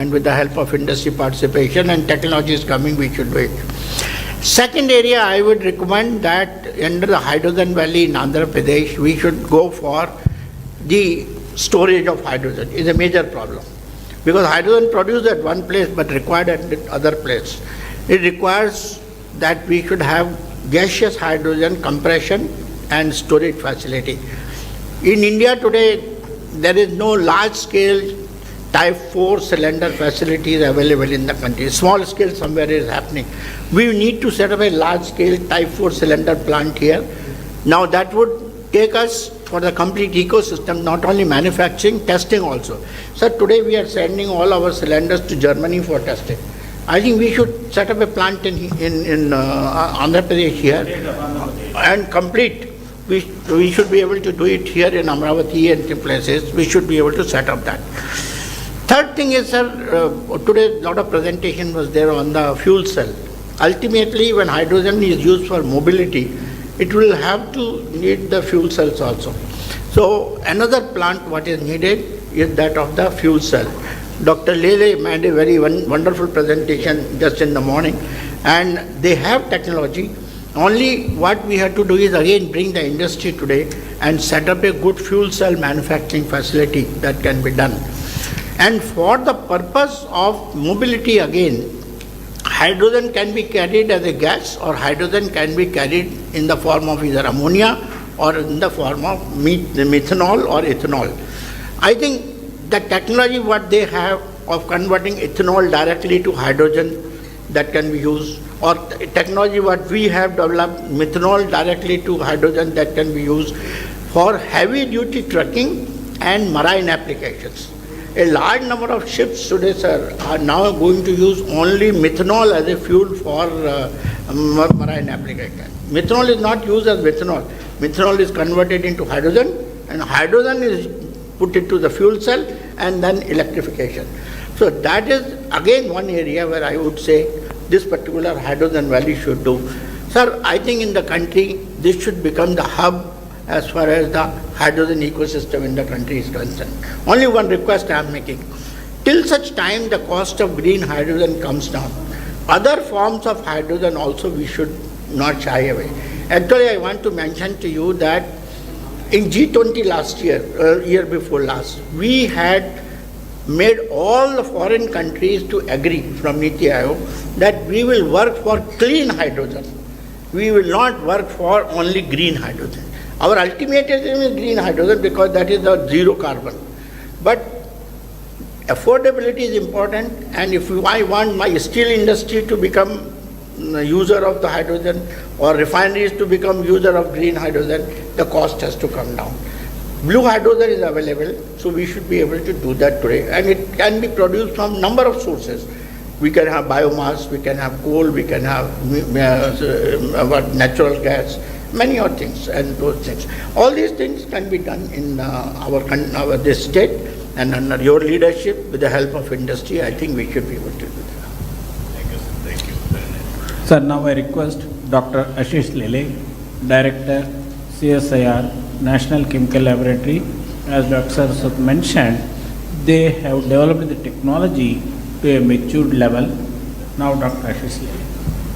and with the help of industry participation and technology is coming, we should do it. Second area, I would recommend that under the hydrogen valley in Andhra Pradesh, we should go for the storage of hydrogen. Is a major problem because hydrogen produced at one place but required at the other place. It requires that we should have gaseous hydrogen compression and storage facility. In India today, there is no large-scale type 4 cylinder facilities available in the country. Small scale somewhere is happening. We need to set up a large scale type 4 cylinder plant here. Now that would take us for the complete ecosystem, not only manufacturing, testing also. So today we are sending all our cylinders to Germany for testing. I think we should set up a plant in Andhra Pradesh here and complete. We should be able to do it here in Amravati and in places. We should be able to set up that. Third thing is, sir, today a lot of presentation was there on the fuel cell. Ultimately, when hydrogen is used for mobility, it will have to need the fuel cells also. So another plant what is needed is that of the fuel cell. Dr. Lele made a very wonderful presentation just in the morning, and they have technology. Only what we have to do is again bring the industry today and set up a good fuel cell manufacturing facility that can be done. And for the purpose of mobility again, hydrogen can be carried as a gas or hydrogen can be carried in the form of either ammonia or in the form of methanol or ethanol. I think the technology what they have of converting ethanol directly to hydrogen that can be used, or technology what we have developed, methanol directly to hydrogen that can be used for heavy duty trucking and marine applications. A large number of ships today, sir, are now going to use only methanol as a fuel for marine application. Methanol is not used as methanol. Methanol is converted into hydrogen, and hydrogen is put into the fuel cell and then electrification. So that is again one area where I would say this particular hydrogen valley should do. Sir, I think in the country, this should become the hub as far as the hydrogen ecosystem in the country is concerned. Only one request I am making. Till such time the cost of green hydrogen comes down, other forms of hydrogen also we should not shy away. Actually, I want to mention to you that in G20 last year, year before last, we had made all the foreign countries to agree from Niti Aayog that we will work for clean hydrogen. We will not work for only green hydrogen. Our ultimate aim is green hydrogen because that is the zero carbon. But affordability is important, and if I want my steel industry to become a user of the hydrogen or refineries to become user of green hydrogen, the cost has to come down. Blue hydrogen is available, so we should be able to do that today, and it can be produced from number of sources. We can have biomass, we can have coal, we can have natural gas, many other things and those things. All these things can be done in this state, and under your leadership, with the help of industry, I think we should be able to do that. Thank you, sir. Thank you. Sir, now I request Dr. Ashish Lele, Director, CSIR, National Chemical Laboratory. As Dr. Sut mentioned, they have developed the technology to a matured level. Now, Dr. Ashish Lele.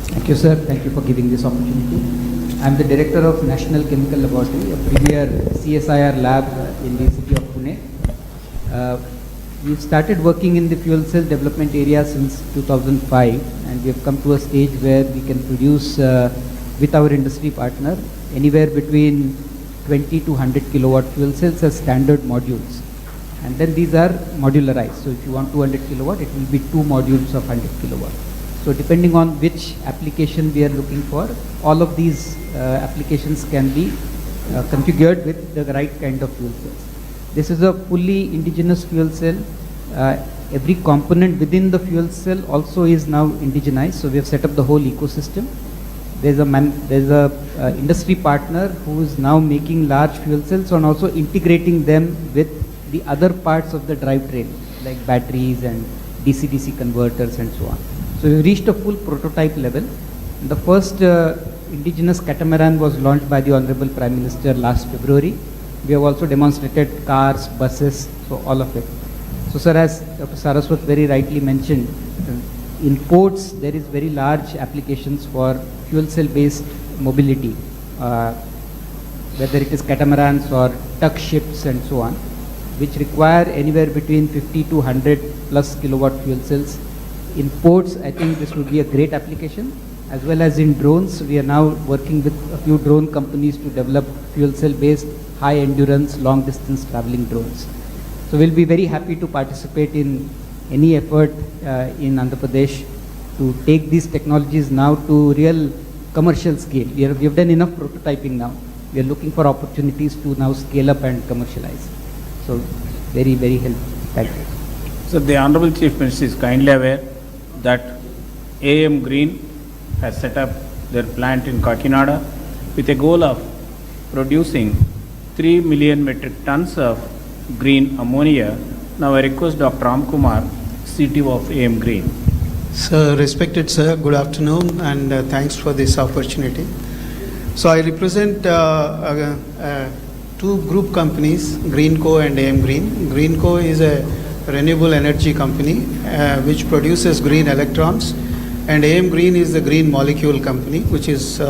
Thank you, sir. Thank you for giving this opportunity. I am the Director of National Chemical Laboratory, a premier CSIR lab in the city of Pune. We started working in the fuel cell development area since 2005, and we have come to a stage where we can produce with our industry partner anywhere between 20 to 100 kilowatt fuel cells as standard modules. And then these are modularized. So if you want 200 kilowatt, it will be 2 modules of 100 kilowatt. So depending on which application we are looking for, all of these applications can be configured with the right kind of fuel cells. This is a fully indigenous fuel cell. Every component within the fuel cell also is now indigenized. So we have set up the whole ecosystem. There's a industry partner who is now making large fuel cells and also integrating them with the other parts of the drivetrain, like batteries and DC-DC converters and so on. So we reached a full prototype level. The first indigenous catamaran was launched by the Honorable Prime Minister last February. We have also demonstrated cars, buses, so all of it. So, sir, as Dr. Saraswat very rightly mentioned, in ports there is very large applications for fuel cell based mobility, whether it is catamarans or tug ships and so on, which require anywhere between 50 to 100 plus kilowatt fuel cells. In ports, I think this would be a great application, as well as in drones. We are now working with a few drone companies to develop fuel cell based high endurance long distance traveling drones. So we'll be very happy to participate in any effort in Andhra Pradesh to take these technologies now to real commercial scale. We have done enough prototyping now. We are looking for opportunities to now scale up and commercialize. So very, very helpful. Thank you. So the Honorable Chief Minister is kindly aware that AM Green has set up their plant in Kakinada with a goal of producing 3 million metric tons of green ammonia. Now I request Dr. Ram Kumar, CTO of AM Green. Sir, respected sir, good afternoon and thanks for this opportunity. So I represent two group companies, Greenco and AM Green. Greenco is a renewable energy company which produces green electrons, and AM Green is the green molecule company which is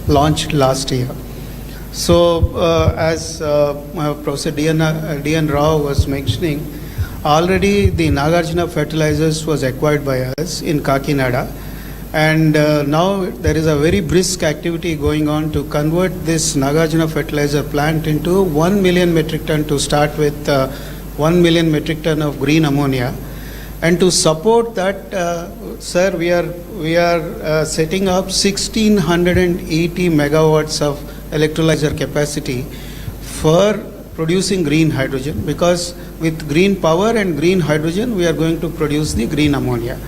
launched last year. So as Professor D.N. Rao was mentioning, already the Nagarjuna Fertilizers was acquired by us in Kakinada, and now there is a very brisk activity going on to convert this Nagarjuna Fertilizer plant into 1 million metric ton to start with 1 million metric ton of green ammonia. And to support that, sir, we are setting up 1680 megawatts of electrolyzer capacity for producing green hydrogen, because with green power and green hydrogen we are going to produce the green ammonia.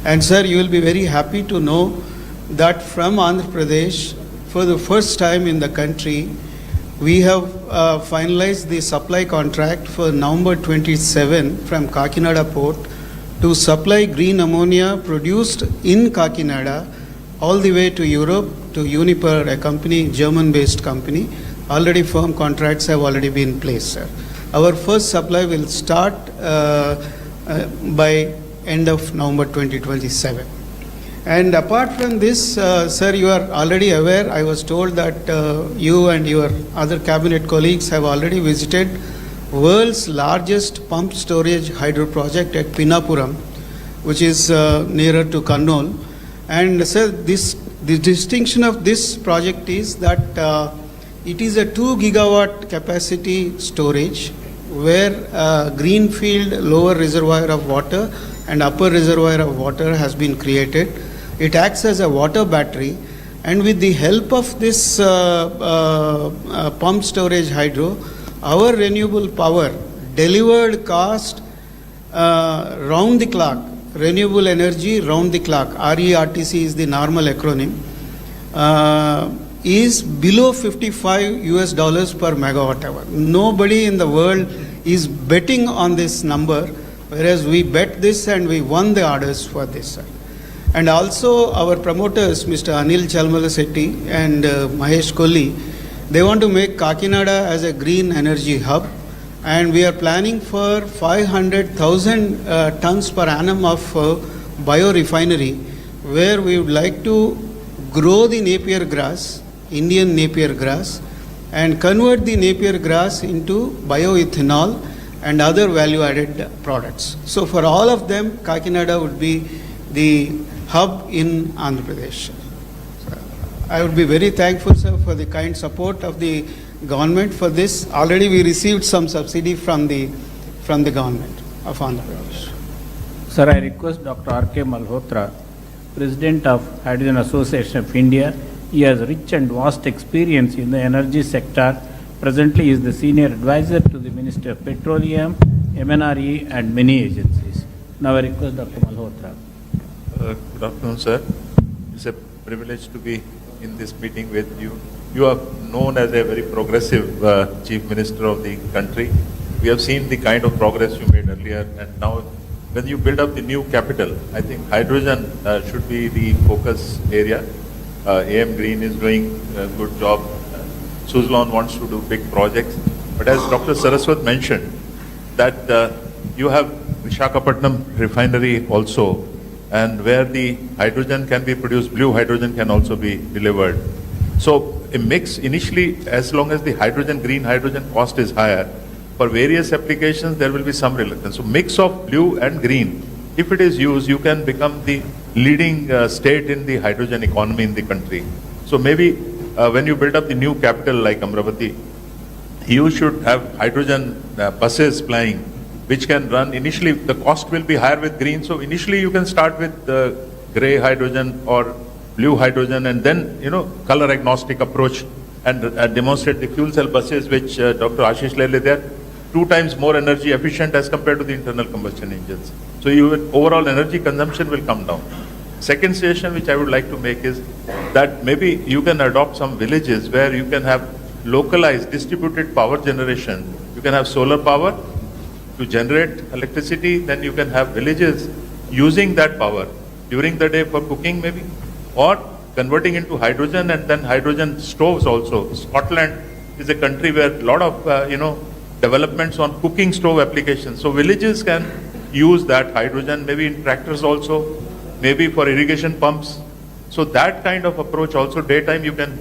And sir, you will be very happy to know that from Andhra Pradesh, for the first time in the country, we have finalized the supply contract for November 27 from Kakinada Port to supply green ammonia produced in Kakinada all the way to Europe to Uniper, a company, German-based company. Already firm contracts have already been placed, sir. Our first supply will start by end of November 2027. And apart from this, sir, you are already aware, I was told that you and your other cabinet colleagues have already visited world's largest pump storage hydro project at Pinnapuram, which is nearer to Kannur. And sir, the distinction of this project is that it is a 2 gigawatt capacity storage where greenfield lower reservoir of water and upper reservoir of water has been created. It acts as a water battery, and with the help of this pump storage hydro, our renewable power delivered cost round the clock, renewable energy round the clock, RERTC is the normal acronym, is below $55 per megawatt hour. Nobody in the world is betting on this number, whereas we bet this and we won the orders for this. And also our promoters, Mr. Anil Chalmalasetti and Mahesh Kolli, they want to make Kakinada as a green energy hub, and we are planning for 500,000 tons per annum of biorefinery, where we would like to grow the Napier grass, Indian Napier grass, and convert the Napier grass into bioethanol and other value-added products. So for all of them, Kakinada would be the hub in Andhra Pradesh. So I would be very thankful, sir, for the kind support of the government for this. Already we received some subsidy from the government of Andhra Pradesh. Sir, I request Dr. R.K. Malhotra, President of Hydrogen Association of India. He has rich and vast experience in the energy sector. Presently, he is the senior advisor to the Ministry of Petroleum, MNRE, and many agencies. Now I request Dr. Malhotra. Good afternoon, sir. It's a privilege to be in this meeting with you. You are known as a very progressive Chief Minister of the country. We have seen the kind of progress you made earlier, and now when you build up the new capital, I think hydrogen should be the focus area. AM Green is doing a good job. Suzlon wants to do big projects. But as Dr. Saraswat mentioned, that you have Visakhapatnam refinery also, and where the hydrogen can be produced, blue hydrogen can also be delivered. So a mix initially, as long as the hydrogen, green hydrogen cost is higher, for various applications there will be some reluctance. So mix of blue and green, if it is used, you can become the leading state in the hydrogen economy in the country. So maybe when you build up the new capital like Amravati, you should have hydrogen buses plying, which can run initially, the cost will be higher with green, so initially you can start with the gray hydrogen or blue hydrogen, and then, color agnostic approach and demonstrate the fuel cell buses, which Dr. Ashish Lele, they are 2 times more energy efficient as compared to the internal combustion engines. So overall energy consumption will come down. Second suggestion which I would like to make is that maybe you can adopt some villages where you can have localized distributed power generation. You can have solar power to generate electricity, then you can have villages using that power during the day for cooking maybe, or converting into hydrogen, and then hydrogen stoves also. Scotland is a country where a lot of, developments on cooking stove applications. So villages can use that hydrogen, maybe in tractors also, maybe for irrigation pumps. So that kind of approach also, daytime you can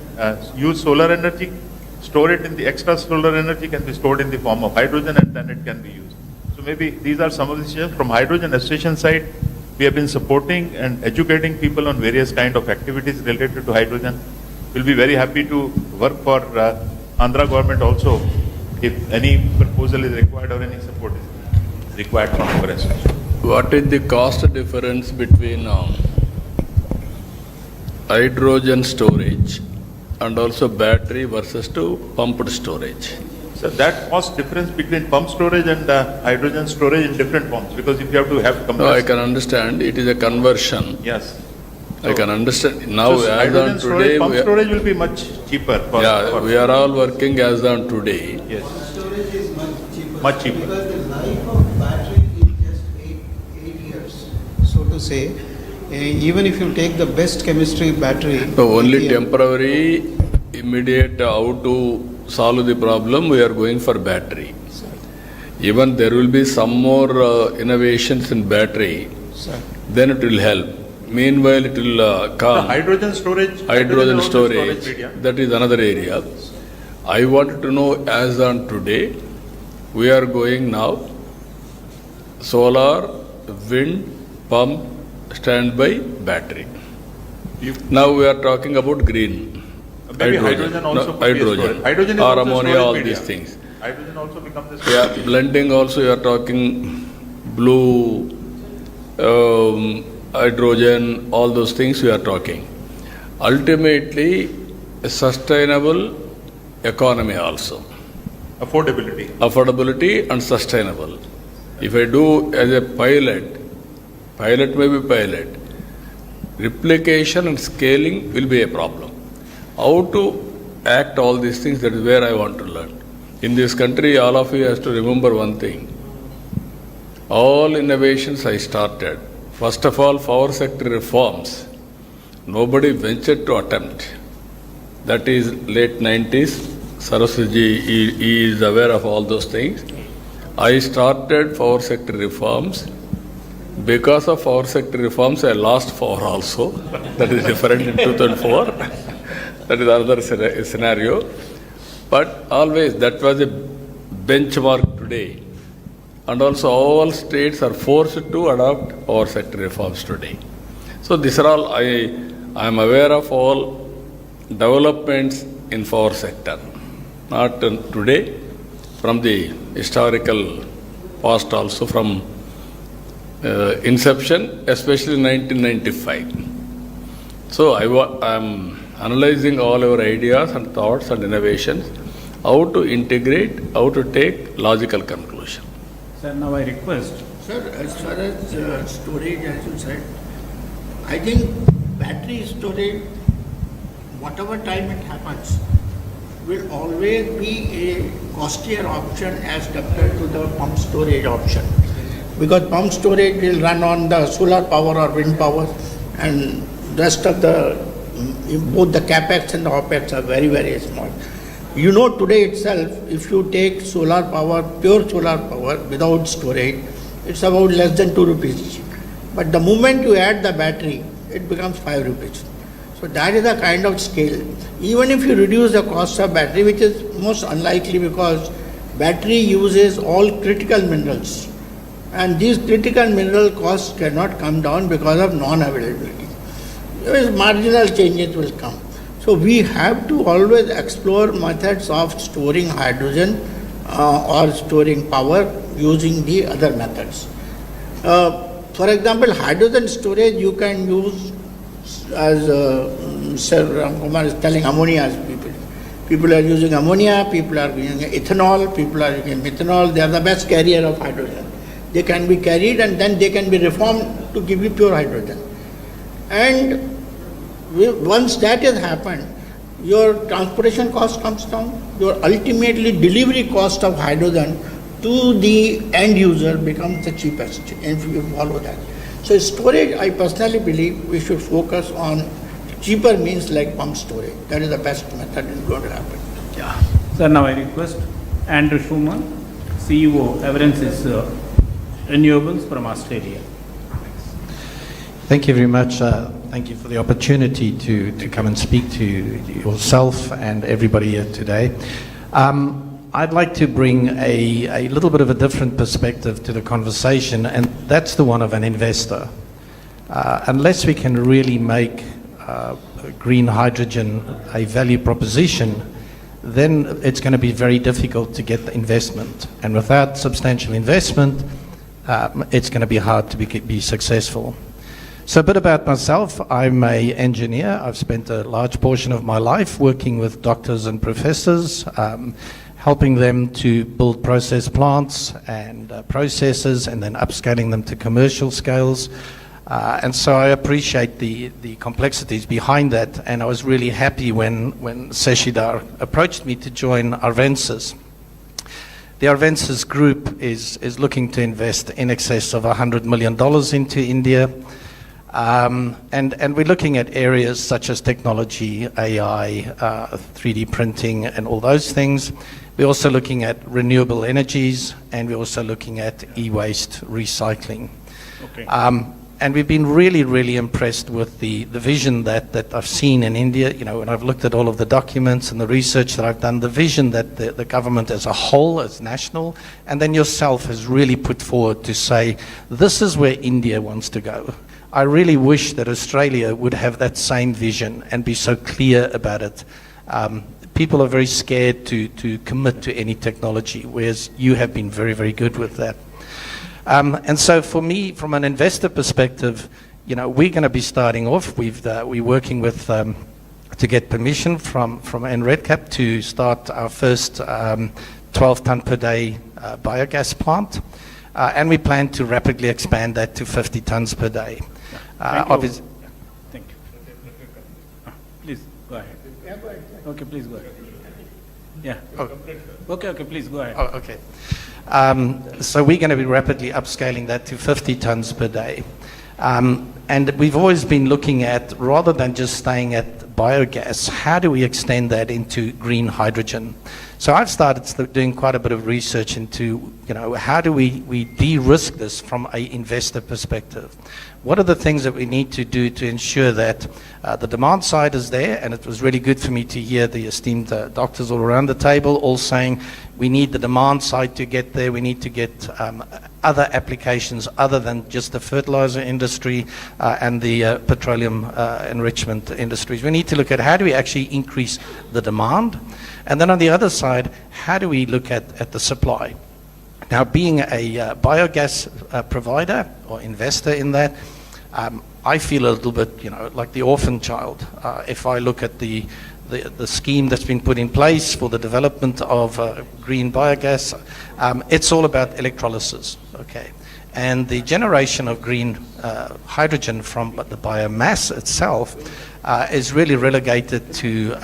use solar energy, store it in the extra solar energy can be stored in the form of hydrogen, and then it can be used. So maybe these are some of the suggestions. From hydrogen association side, we have been supporting and educating people on various kind of activities related to hydrogen. We'll be very happy to work for Andhra government also if any proposal is required or any support is required from our association. What is the cost difference between hydrogen storage and also battery versus to pumped storage? So that cost difference between pump storage and hydrogen storage in different forms, because if you have to have No, I can understand. It is a conversion. Yes. I can understand. Now, So as hydrogen on storage, today, pump storage will be much cheaper. we are all working as on today. Yes. Storage is much cheaper. Much cheaper. Because the life of battery is just 8 years, so to say. Even if you take the best chemistry battery. So only lithium, temporary, immediate, how to solve the problem, we are going for battery. Even there will be some more innovations in battery, Sir. then it will help. Meanwhile, it will The come. hydrogen storage. Hydrogen storage storage, media. that is another area. I wanted to know, as on today, we are going now solar, wind, pump, standby, battery. Now we are talking about green. Maybe hydrogen also No, could be a storage. hydrogen, Hydrogen is or also a ammonia, storage all media. these things. Hydrogen also becomes a Yeah, storage. blending also, you are talking blue, hydrogen, all those things we are talking. Ultimately, a sustainable economy also. Affordability. Affordability and sustainable. If I do as a pilot may be pilot, replication and scaling will be a problem. How to act all these things, that is where I want to learn. In this country, all of you has to remember one thing. All innovations I started, first of all, power sector reforms, nobody ventured to attempt. That is late 90s. Saraswati he is aware of all those things. I started power sector reforms. Because of power sector reforms, I lost power also. That is different in 2004. That is another scenario. But always that was a benchmark today. And also all states are forced to adopt power sector reforms today. So these are all, I am aware of all developments in power sector. Not today, from the historical past also, from inception, especially 1995. So I am analyzing all your ideas and thoughts and innovations, how to integrate, how to take logical conclusion. Sir, now I request. Sir, as far as storage, as you said, I think battery storage, whatever time it happens, will always be a costlier option as compared to the pump storage option. Because pump storage will run on the solar power or wind power, and rest of the, both the capex and the opex are very, very small. You know, today itself, if you take solar power, pure solar power without storage, it's about less than 2 rupees. But the moment you add the battery, it becomes 5 rupees. So that is the kind of scale. Even if you reduce the cost of battery, which is most unlikely because battery uses all critical minerals, and these critical mineral costs cannot come down because of non-availability. Marginal changes will come. So we have to always explore methods of storing hydrogen or storing power using the other methods. For example, hydrogen storage you can use as Sir Ramkumar is telling, ammonia as people. People are using ammonia, people are using ethanol, people are using methanol. They are the best carrier of hydrogen. They can be carried and then they can be reformed to give you pure hydrogen. And once that has happened, your transportation cost comes down, your ultimately delivery cost of hydrogen to the end user becomes the cheapest if you follow that. So storage, I personally believe we should focus on cheaper means like pump storage. That is the best method is going to happen. Yeah. Sir, now I request Andrew Schumann, CEO, Everensis Renewables from Australia. Thank you very much. Thank you for the opportunity to come and speak to yourself and everybody here today. I'd like to bring a little bit of a different perspective to the conversation, and that's the one of an investor. Unless we can really make green hydrogen a value proposition, then it's going to be very difficult to get the investment. And without substantial investment, it's going to be hard to be successful. So a bit about myself. I'm an engineer. I've spent a large portion of my life working with doctors and professors, helping them to build process plants and processes and then upscaling them to commercial scales. And so I appreciate the complexities behind that, and I was really happy when Seshidhar approached me to join Arvensis. The Arvensis group is looking to invest in excess of $100 million into India. And we're looking at areas such as technology, AI, 3D printing, and all those things. We're also looking at renewable energies, and we're also looking at e-waste recycling. Okay. And we've been really, really impressed with the vision that I've seen in India. You know, when I've looked at all of the documents and the research that I've done, the vision that the government as a whole, as national, and then yourself has really put forward to say, this is where India wants to go. I really wish that Australia would have that same vision and be so clear about it. People are very scared to commit to any technology, whereas you have been very, very good with that. And so for me, from an investor perspective, you know, we're going to be starting off. We're working with to get permission from NREDCap to start our first 12 ton per day biogas plant. And we plan to rapidly expand that to 50 tons per day. Thank you. Thank you. Please go ahead. Yeah, go ahead. Okay, please go ahead. Yeah. Oh. Okay, please go ahead. Oh, okay. So we're going to be rapidly upscaling that to 50 tons per day. And we've always been looking at, rather than just staying at biogas, how do we extend that into green hydrogen? So I've started doing quite a bit of research into, you know, how do we de-risk this from an investor perspective? What are the things that we need to do to ensure that the demand side is there? And it was really good for me to hear the esteemed doctors all around the table all saying we need the demand side to get there. We need to get other applications other than just the fertilizer industry and the petroleum enrichment industries. We need to look at how do we actually increase the demand? And then on the other side, how do we look at the supply? Now, being a biogas provider or investor in that, I feel a little bit, you know, like the orphan child. If I look at the scheme that's been put in place for the development of green biogas, it's all about electrolysis, okay? And the generation of green hydrogen from the biomass itself is really relegated to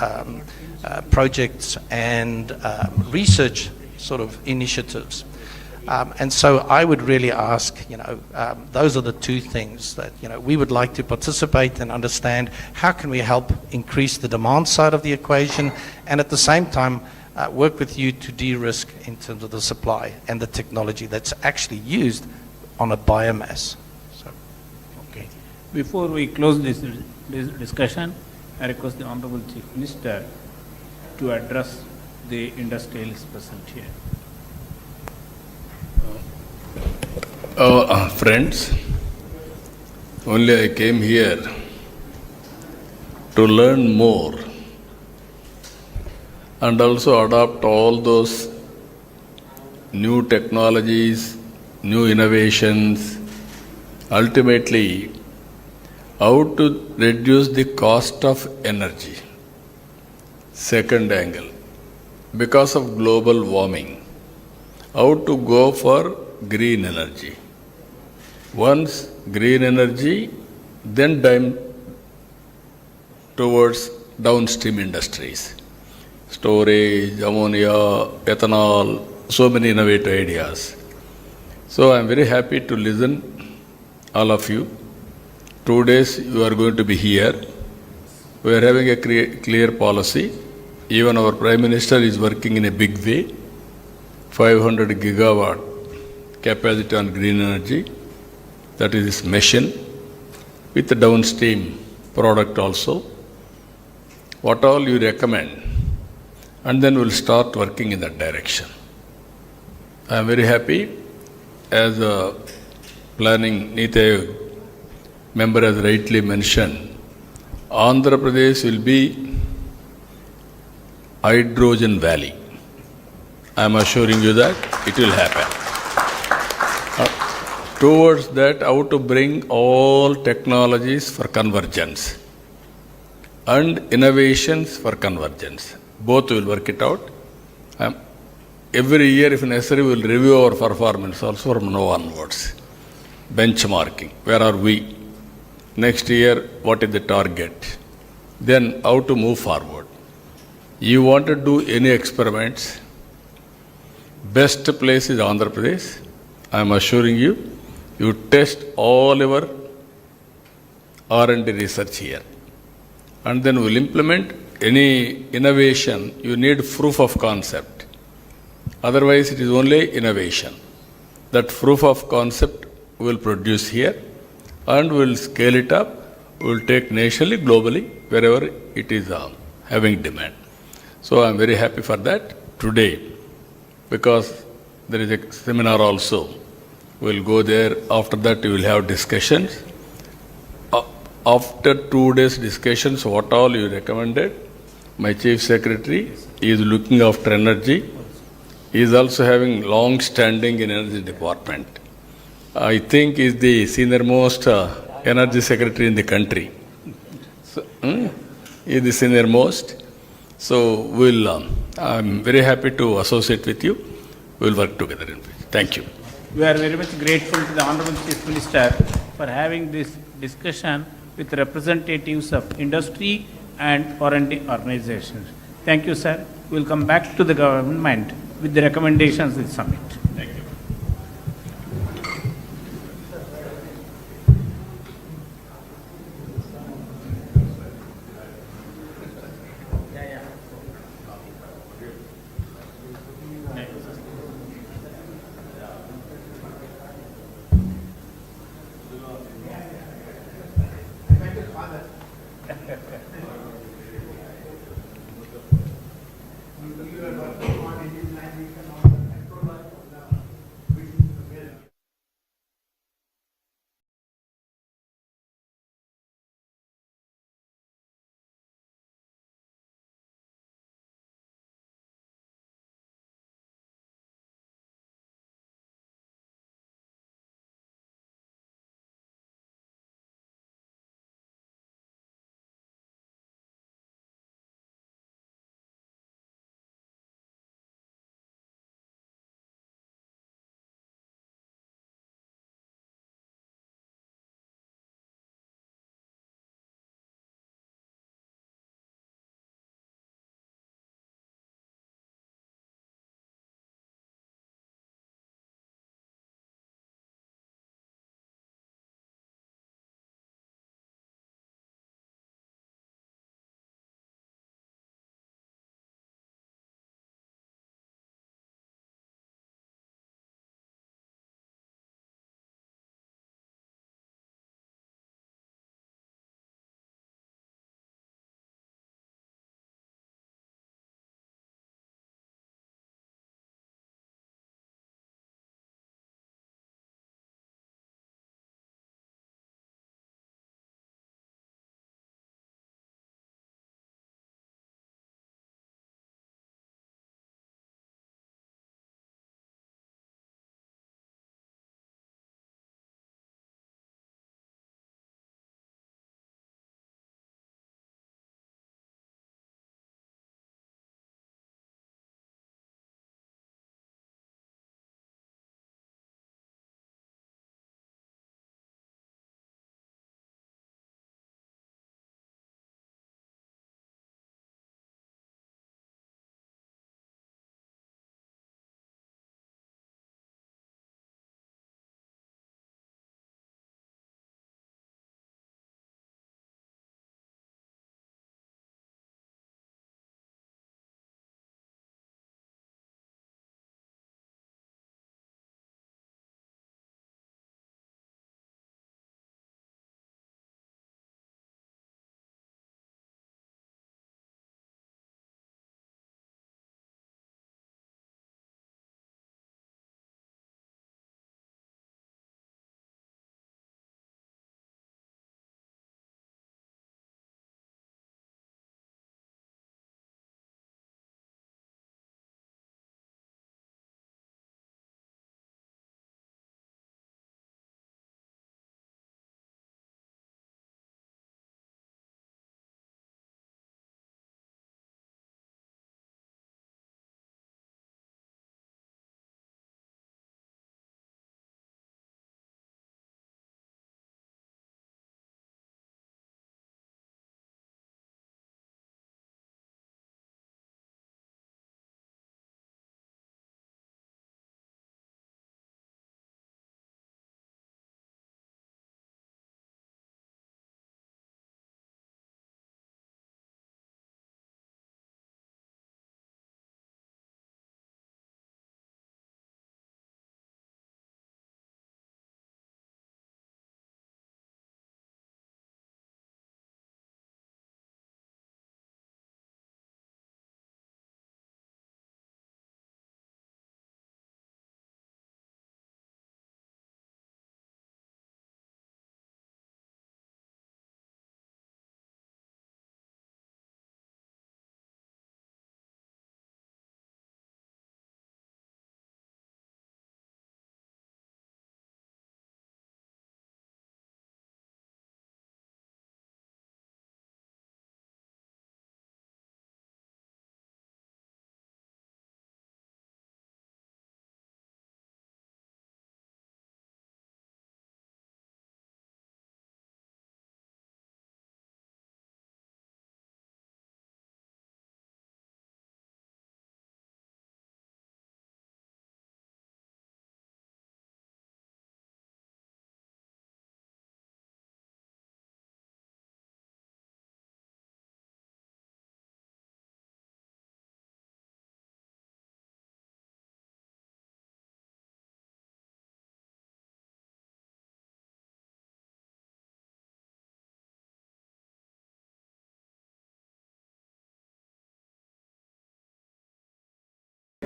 projects and research sort of initiatives. And so I would really ask, you know, those are the two things that, you know, we would like to participate and understand how can we help increase the demand side of the equation, and at the same time, work with you to de-risk in terms of the supply and the technology that's actually used on a biomass. So, Okay. Before we close this discussion, I request the Honorable Chief Minister to address the industrialists present here. Friends, only I came here to learn more and also adopt all those new technologies, new innovations, ultimately how to reduce the cost of energy. Second angle, because of global warming, how to go for green energy. Once green energy, then towards downstream industries. Storage, ammonia, ethanol, so many innovative ideas. So I am very happy to listen all of you. 2 days you are going to be here. We are having a clear policy. Even our Prime Minister is working in a big way. 500 gigawatt capacity on green energy. That is his mission. With the downstream product also. What all you recommend? And then we'll start working in that direction. I am very happy as a planning Niti Aayog member has rightly mentioned, Andhra Pradesh will be hydrogen valley. I am assuring you that it will happen. Towards that, how to bring all technologies for convergence and innovations for convergence. Both will work it out. Every year, if necessary, we will review our performance also from now onwards. Benchmarking. Where are we? Next year, what is the target? Then, how to move forward. You want to do any experiments? Best place is Andhra Pradesh. I am assuring you, you test all your R&D research here. And then we'll implement any innovation. You need proof of concept. Otherwise, it is only innovation. That proof of concept we will produce here and we will scale it up. We will take nationally, globally, wherever it is having demand. So I am very happy for that today because there is a seminar also. We will go there. After that, we will have discussions. After 2 days discussions, what all you recommended, my Chief Secretary is looking after energy. He is also having long standing in energy department. I think he is the senior most energy secretary in the country. So, he is the senior most. So I'm very happy to associate with you. We will work together in future. Thank you. We are very much grateful to the Honorable Chief Minister for having this discussion with representatives of industry and R&D organizations. Thank you, sir. We will come back to the government with the recommendations in summit.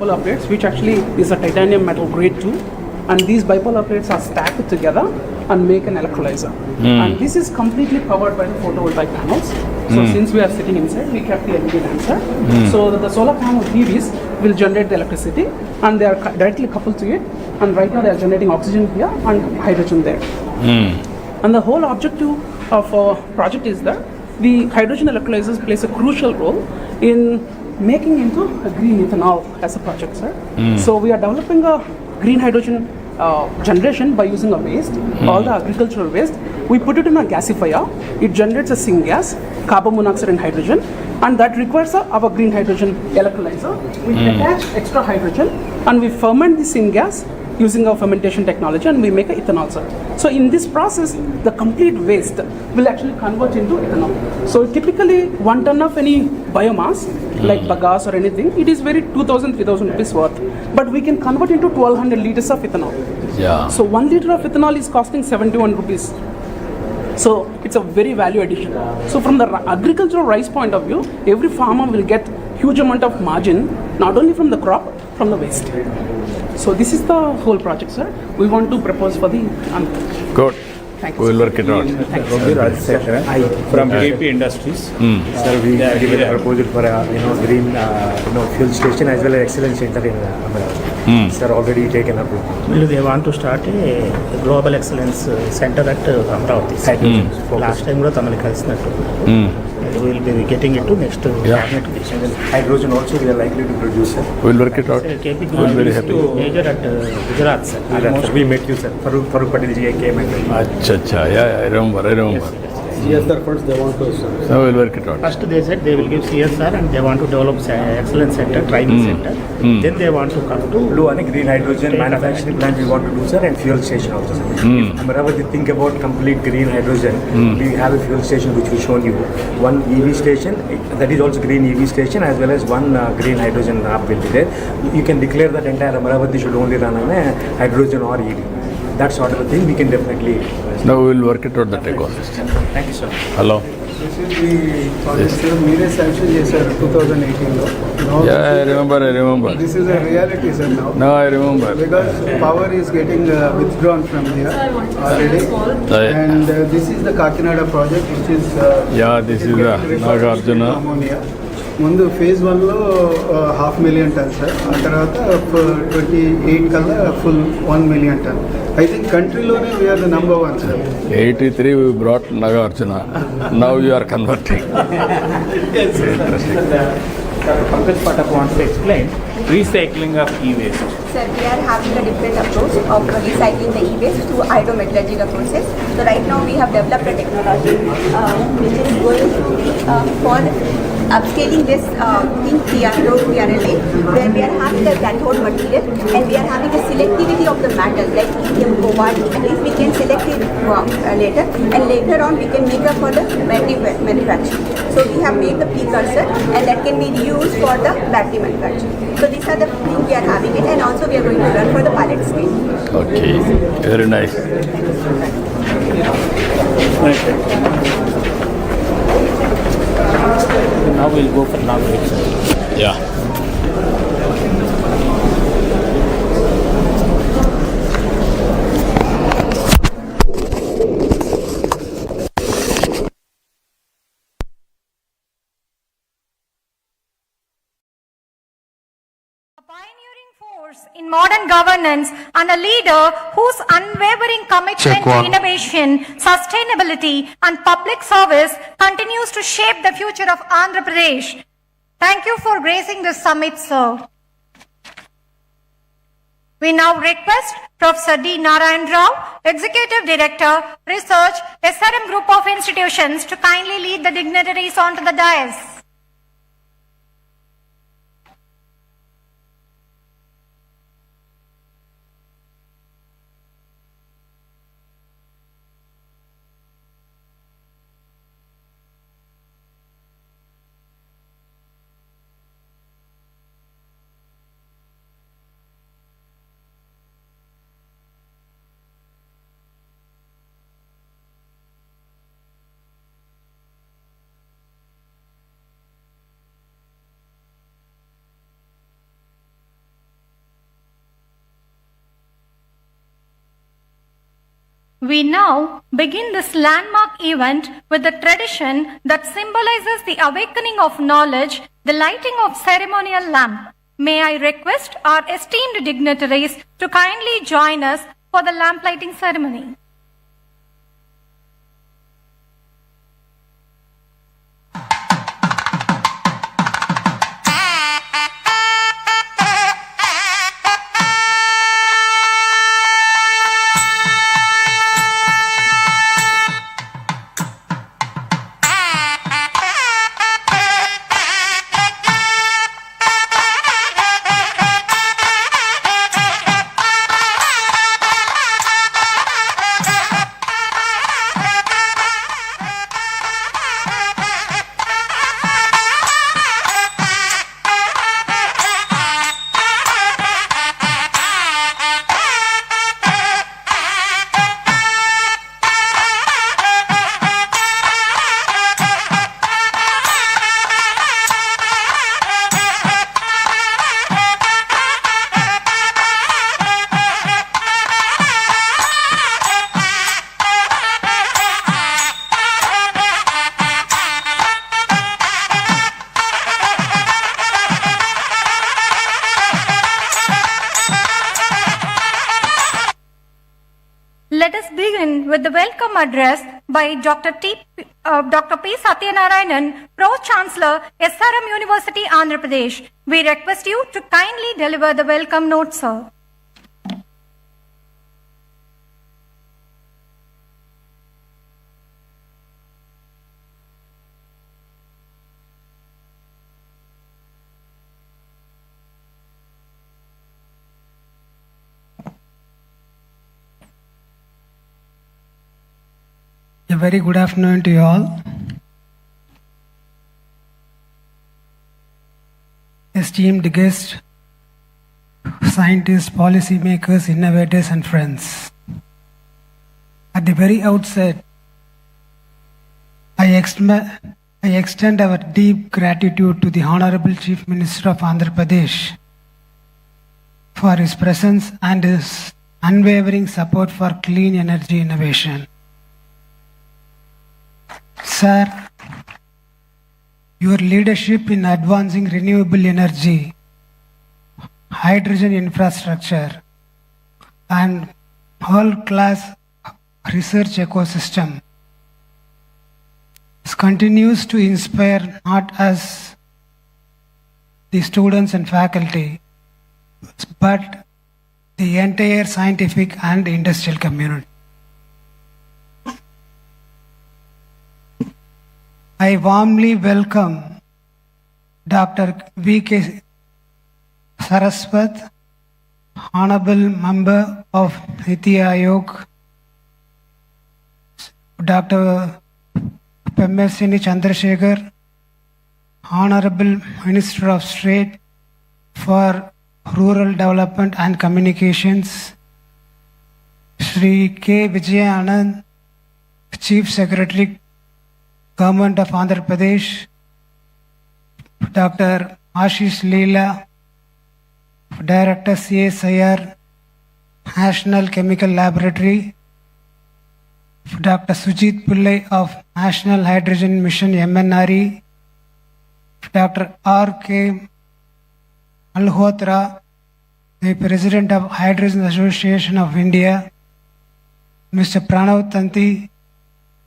bipolar plates, which actually is a titanium metal grade 2. And these bipolar plates are stacked together and make an electrolyzer. And this is completely powered by the photovoltaic panels. So since we are sitting inside, we kept the LED lamps there. So that the solar panel PVs will generate the electricity, and they are directly coupled to it. And right now they are generating oxygen here and hydrogen there. And the whole objective of our project is that the hydrogen electrolyzers plays a crucial role in making into a green ethanol as a project, sir. So we are developing a green hydrogen generation by using a waste, all the agricultural waste. We put it in a gasifier. It generates a syngas, carbon monoxide and hydrogen, and that requires our green hydrogen electrolyzer. We attach extra hydrogen and we ferment the syngas using our fermentation technology, and we make a ethanol, sir. So in this process, the complete waste will actually convert into ethanol. So typically 1 ton of any biomass, like bagasse or anything, it is very 2,000, 3,000 rupees worth. But we can convert into 1,200 liters of ethanol. Yeah. So 1 liter of ethanol is costing 71 rupees. So it's a very value addition. So from the agricultural rice point of view, every farmer will get huge amount of margin, not only from the crop, from the waste. So this is the whole project, sir. We want to propose for the Good. Thank We you. will work it out. Raghu Rajsekaran from KP Industries. Sir, we given a proposal for a green fuel station as well as excellence center in Amaravati. Sir, already taken up. They want to start a global excellence center at Amravati. Last time we will be getting it to next cabinet meeting. Hydrogen also we are likely to produce, sir. We will work it out. KP We will Group very is happy. to major at Gujarat, sir. Sir, we met you, sir. Farooq Patel ji came and Acha. Yeah, I remember. CSR funds they want to. So we will work it out. First they said they will give CSR and they want to develop excellence center, training center. Then they want to come to blue and green hydrogen manufacturing plant we want to do, sir, and fuel station also, sir. If Amaravati think about complete green hydrogen, we have a fuel station which we shown you. One EV station, that is also green EV station, as well as one green hydrogen hub will be there. You can declare that entire Amaravati should only run on a hydrogen or EV. That sort of a thing we can definitely. Now we will work it out, that ecosystem. thank you, sir. Hello? This is the project, sir. మీరే sanction చేశారు 2018లో. Yeah, I remember. This is a reality, sir, now. No, I remember. Because power is getting withdrawn from here already. And this is the Kakinada project, which is Yeah, this is the Nagarjuna. ammonia. ముందు phase 1లో 500,000 ton sir, ఆ తర్వాత 28 కల్లా full 1 million ton. I think countryలోనే we are the number 1, sir. 83 we brought Nagarjuna. Now you are converting. Dr. Pankaj Pathak wants to explain recycling of e-waste. Sir, we are having a different approach of recycling the e-waste through hydrometallurgical process. So right now we have developed a technology which is going to be for upscaling this in PRLA, where we are having the cathode material and we are having a selectivity of the metal like lithium, cobalt, and if we can select it later, and later on we can make up for the battery manufacturing. So we have made the precursor and that can be used for the battery manufacturing. So these are the things we are having it, and also we are going to run for the pilot scale. Okay, very nice. Now we'll go for language. Yeah. Pioneering force in modern governance and a leader whose unwavering commitment to innovation, sustainability and public service continues to shape the future of Andhra Pradesh. Thank you for gracing this summit, sir. We now request Professor D. Narayan Rao, Executive Director, Research, SRM Group of Institutions, to kindly lead the dignitaries onto the dais. We now begin this landmark event with the tradition that symbolizes the awakening of knowledge, the lighting of ceremonial lamp. May I request our esteemed dignitaries to kindly join us for the lamp lighting ceremony. Let us begin with the welcome address by Dr. P. Satyanarayanan, Pro-Chancellor, SRM University, Andhra Pradesh. We request you to kindly deliver the welcome note, sir. A very good afternoon to you all. Esteemed guests, scientists, policymakers, innovators, and friends. At the very outset, I extend our deep gratitude to the Honorable Chief Minister of Andhra Pradesh for his presence and his unwavering support for clean energy innovation. Sir, your leadership in advancing renewable energy, hydrogen infrastructure, and world-class research ecosystem continues to inspire not us, the students and faculty, but the entire scientific and industrial community. I warmly welcome Dr. V.K. Saraswat, Honorable Member of Niti Aayog, Dr. Pemesini Chandrasekhar, Honorable Minister of State for Rural Development and Communications, Shri K. Vijay Anand, Chief Secretary, Government of Andhra Pradesh, Dr. Ashish Leela, Director CSIR, National Chemical Laboratory, Dr. Sujit Pillai of National Hydrogen Mission MNRE, Dr. R.K. Malhotra, the President of Hydrogen Association of India, Mr. Pranav Tanti,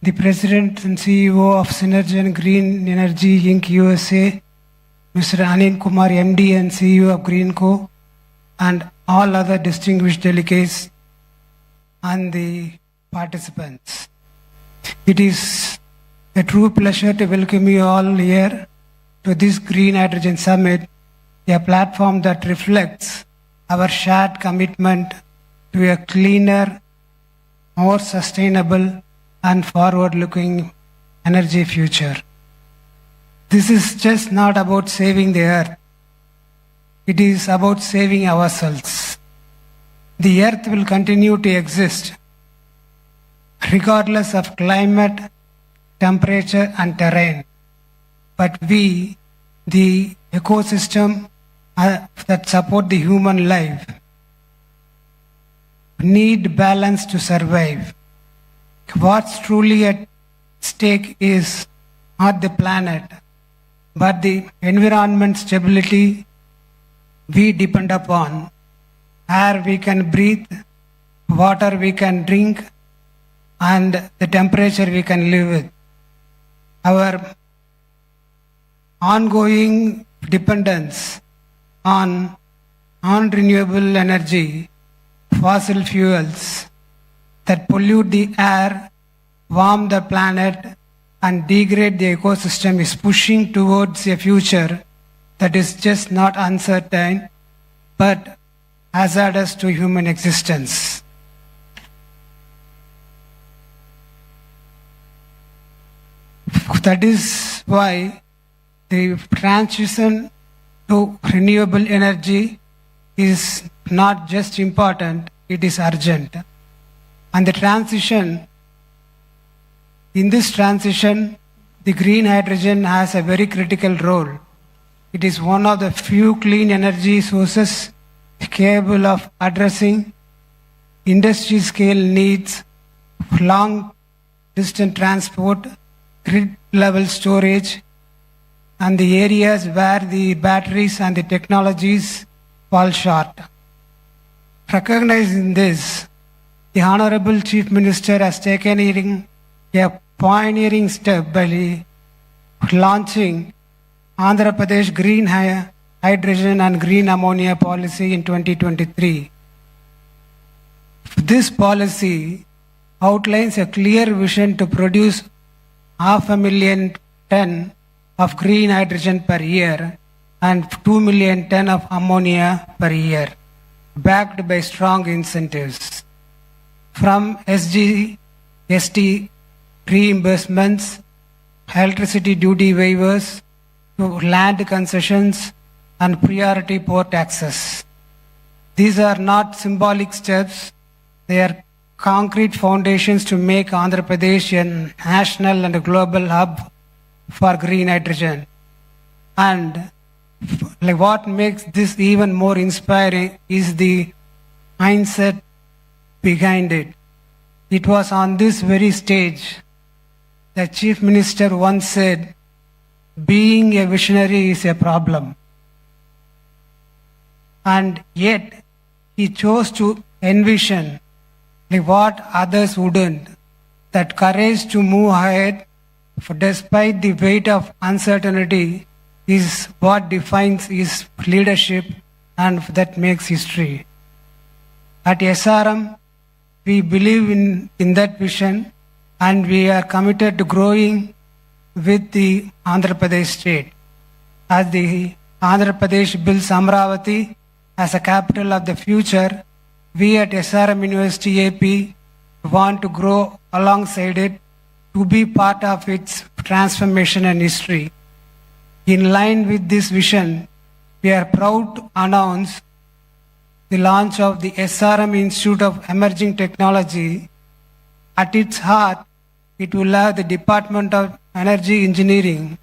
the President and CEO of Synergen Green Energy Inc. USA, Mr. Anil Kumar, MD and CEO of Greenco, and all other distinguished delegates and the participants. It is a true pleasure to welcome you all here to this Green Hydrogen Summit, a platform that reflects our shared commitment to a cleaner, more sustainable, and forward-looking energy future. This is just not about saving the earth. It is about saving ourselves. The earth will continue to exist regardless of climate, temperature, and terrain. But we, the ecosystem that support the human life, need balance to survive. what's truly at stake is not the planet, but the environment stability we depend upon. Air we can breathe, water we can drink, and the temperature we can live with. Our ongoing dependence on non-renewable energy, fossil fuels that pollute the air, warm the planet, and degrade the ecosystem is pushing towards a future that is just not uncertain, but hazardous to human existence. That is why the transition to renewable energy is not just important, it is urgent. And in this transition, the green hydrogen has a very critical role. It is one of the few clean energy sources capable of addressing industry scale needs, long distance transport, grid level storage, and the areas where the batteries and the technologies fall short. Recognizing this, the Honorable Chief Minister has taken a pioneering step by launching Andhra Pradesh Green Hydrogen and Green Ammonia Policy in 2023. This policy outlines a clear vision to produce 500,000 tons of green hydrogen per year and 2 million tons of ammonia per year, backed by strong incentives. From SGST reimbursements, electricity duty waivers, to land concessions and priority port access. These are not symbolic steps, they are concrete foundations to make Andhra Pradesh a national and a global hub for green hydrogen. And what makes this even more inspiring is the mindset behind it. It was on this very stage that Chief Minister once said, being a visionary is a problem. And yet, he chose to envision what others wouldn't. That courage to move ahead despite the weight of uncertainty is what defines his leadership and that makes history. At SRM, we believe in that vision and we are committed to growing with the Andhra Pradesh state. As the Andhra Pradesh builds Amravati as a capital of the future, we at SRM University AP want to grow alongside it to be part of its transformation and history. In line with this vision, we are proud to announce the launch of the SRM Institute of Emerging Technology. At its heart, it will have the Department of Energy Engineering,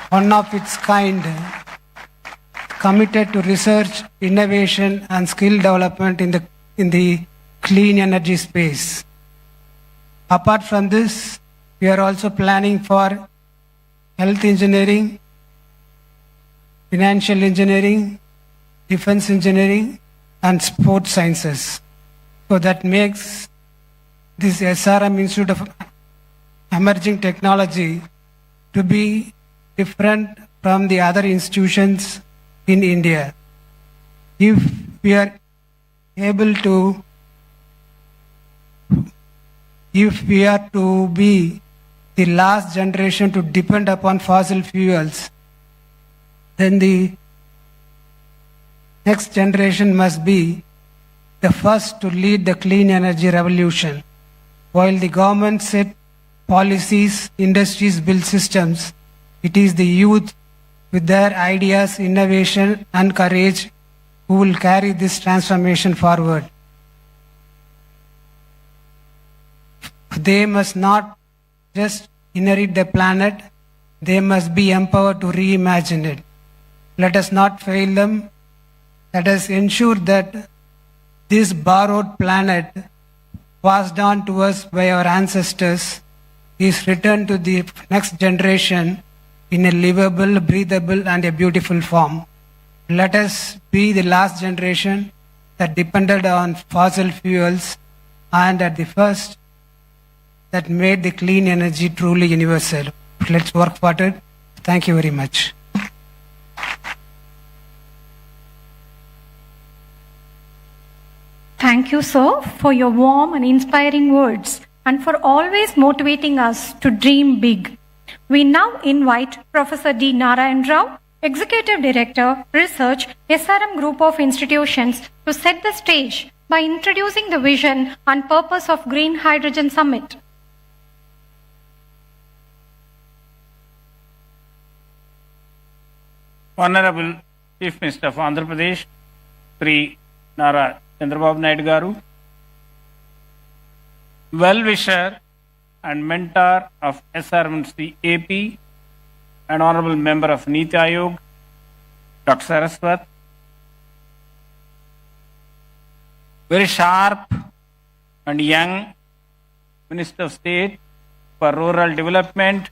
one of its kind, committed to research, innovation, and skill development in the clean energy space. Apart from this, we are also planning for health engineering, financial engineering, defense engineering, and sports sciences. So that makes this SRM Institute of Emerging Technology to be different from the other institutions in India. If we are to be the last generation to depend upon fossil fuels, then the next generation must be the first to lead the clean energy revolution. While the government set policies, industries build systems, it is the youth with their ideas, innovation, and courage who will carry this transformation forward. They must not just inherit the planet, they must be empowered to reimagine it. Let us not fail them. Let us ensure that this borrowed planet passed on to us by our ancestors is returned to the next generation in a livable, breathable, and a beautiful form. Let us be the last generation that depended on fossil fuels and at the first that made the clean energy truly universal. Let's work for it. Thank you very much. Thank you, sir, for your warm and inspiring words and for always motivating us to dream big. We now invite Professor D. Narayan Rao, Executive Director, Research, SRM Group of Institutions, to set the stage by introducing the vision and purpose of Green Hydrogen Summit. Honorable Chief Minister of Andhra Pradesh, Sri Nara Chandrababu Naidu Garu, well-wisher and mentor of SRMC AP, and Honorable Member of Niti Aayog, Dr. Saraswat, very sharp and young Minister of State for Rural Development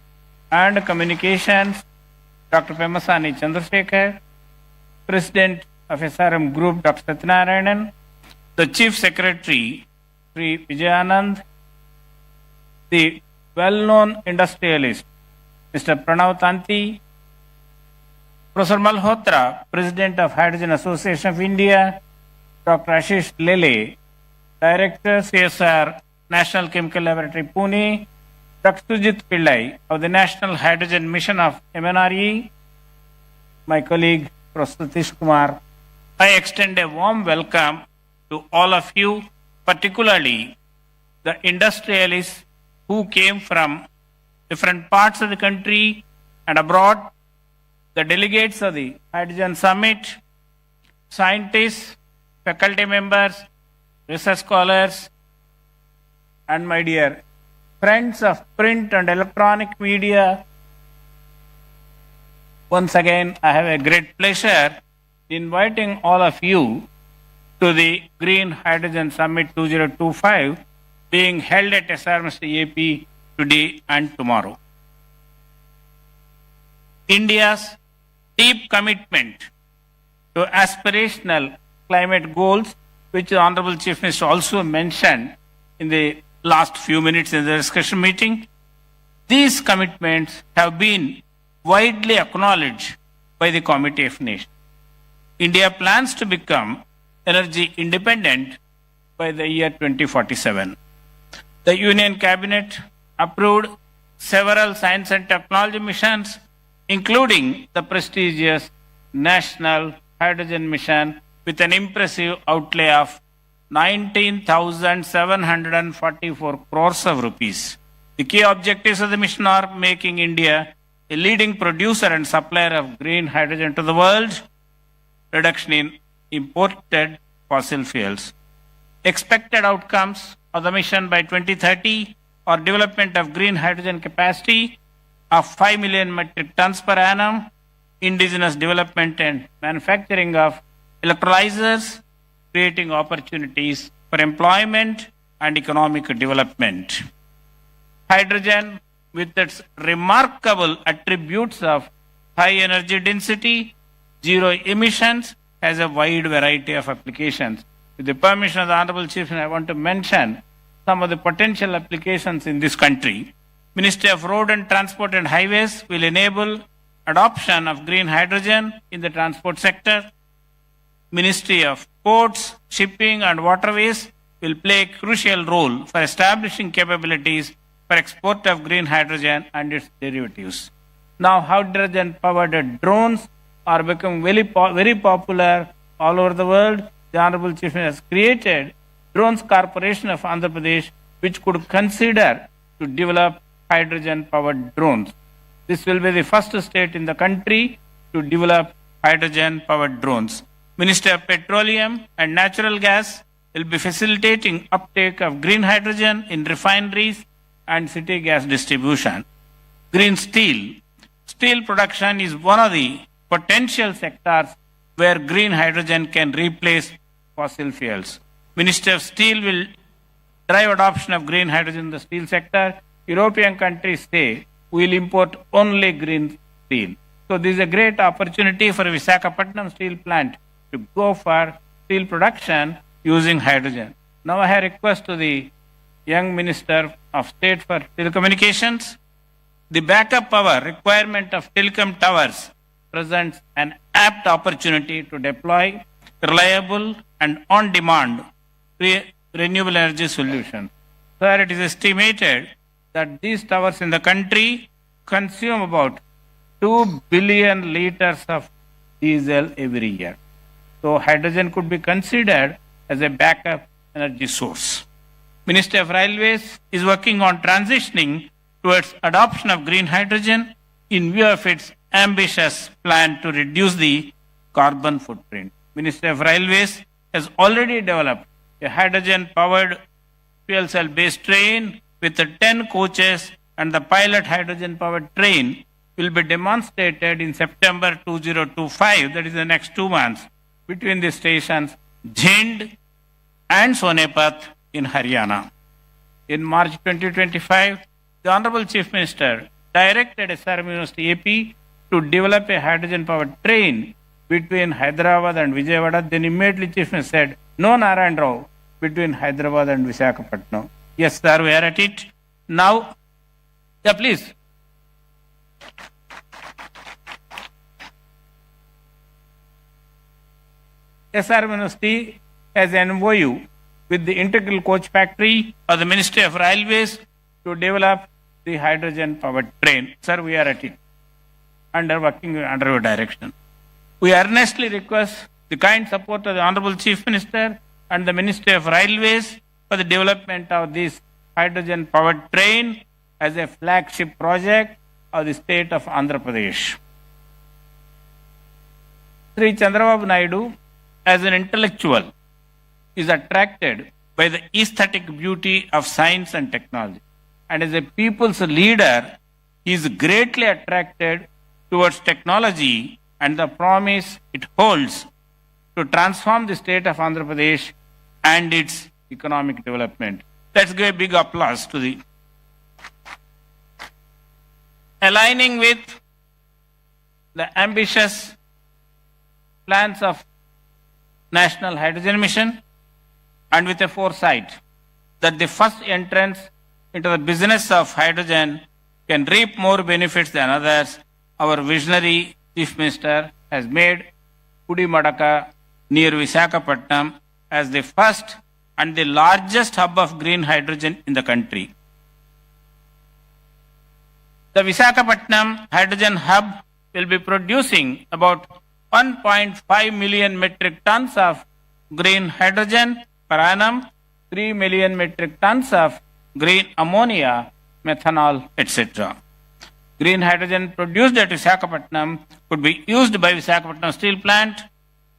and Communications, Dr. Pemasani Chandrasekhar, President of SRM Group, Dr. Satyanarayanan, the Chief Secretary, Sri Vijayanand, the well-known industrialist, Mr. Pranav Tanti, Professor Malhotra, President of Hydrogen Association of India, Dr. Ashish Lele, Director, CSR, National Chemical Laboratory, Pune, Dr. Sujit Pillai of the National Hydrogen Mission of MNRE, my colleague, Professor Satish Kumar. I extend a warm welcome to all of you, particularly the industrialists who came from different parts of the country and abroad, the delegates of the Hydrogen Summit, scientists, faculty members, research scholars, and my dear friends of print and electronic media. Once again, I have a great pleasure inviting all of you to the Green Hydrogen Summit 2025 being held at SRMC AP today and tomorrow. India's deep commitment to aspirational climate goals, which the Honorable Chief Minister also mentioned in the last few minutes in the discussion meeting, these commitments have been widely acknowledged by the Committee of Nations. India plans to become energy independent by the year 2047. The Union Cabinet approved several science and technology missions, including the prestigious National Hydrogen Mission with an impressive outlay of 19,744 crores of rupees. The key objectives of the mission are making India a leading producer and supplier of green hydrogen to the world, reduction in imported fossil fuels. Expected outcomes of the mission by 2030 are development of green hydrogen capacity of 5 million metric tons per annum, indigenous development and manufacturing of electrolyzers, creating opportunities for employment and economic development. Hydrogen, with its remarkable attributes of high energy density, zero emissions, has a wide variety of applications. With the permission of the Honorable Chief, I want to mention some of the potential applications in this country. Ministry of Road and Transport and Highways will enable adoption of green hydrogen in the transport sector. Ministry of Ports, Shipping and Waterways will play a crucial role for establishing capabilities for export of green hydrogen and its derivatives. Now, hydrogen-powered drones are becoming very popular all over the world. The Honorable Chief Minister has created Drones Corporation of Andhra Pradesh, which could consider to develop hydrogen-powered drones. This will be the first state in the country to develop hydrogen-powered drones. Ministry of Petroleum and Natural Gas will be facilitating uptake of green hydrogen in refineries and city gas distribution. Green steel. Steel production is one of the potential sectors where green hydrogen can replace fossil fuels. Ministry of Steel will drive adoption of green hydrogen in the steel sector. European countries say we'll import only green steel. So this is a great opportunity for Visakhapatnam steel plant to go for steel production using hydrogen. Now I have a request to the young Minister of State for Telecommunications. The backup power requirement of telecom towers presents an apt opportunity to deploy reliable and on-demand renewable energy solutions. Sir, it is estimated that these towers in the country consume about 2 billion liters of diesel every year. So hydrogen could be considered as a backup energy source. Ministry of Railways is working on transitioning towards adoption of green hydrogen in view of its ambitious plan to reduce the carbon footprint. Ministry of Railways has already developed a hydrogen-powered fuel cell-based train with 10 coaches, and the pilot hydrogen-powered train will be demonstrated in September 2025, that is the next 2 months, between the stations Jhind and Sonepat in Haryana. In March 2025, the Honorable Chief Minister directed SRM University AP to develop a hydrogen-powered train between Hyderabad and Vijayawada. Then immediately Chief Minister said, no Narayan Rao, between Hyderabad and Visakhapatnam. Yes, sir, we are at it. Now, yeah, please. SRM University has an MOU with the Integral Coach Factory of the Ministry of Railways to develop the hydrogen-powered train. Sir, we are at it, working under your direction. We earnestly request the kind support of the Honorable Chief Minister and the Ministry of Railways for the development of this hydrogen-powered train as a flagship project of the state of Andhra Pradesh. Sri Chandrababu Naidu, as an intellectual, is attracted by the aesthetic beauty of science and technology. And as a people's leader, he is greatly attracted towards technology and the promise it holds to transform the state of Andhra Pradesh and its economic development. Let's give a big applause to the aligning with the ambitious plans of National Hydrogen Mission and with a foresight that the first entrance into the business of hydrogen can reap more benefits than others, our visionary Chief Minister has made Pudimadaka near Visakhapatnam as the first and the largest hub of green hydrogen in the country. The Visakhapatnam Hydrogen Hub will be producing about 1.5 million metric tons of green hydrogen per annum, 3 million metric tons of green ammonia, methanol, etc. Green hydrogen produced at Visakhapatnam could be used by Visakhapatnam Steel Plant,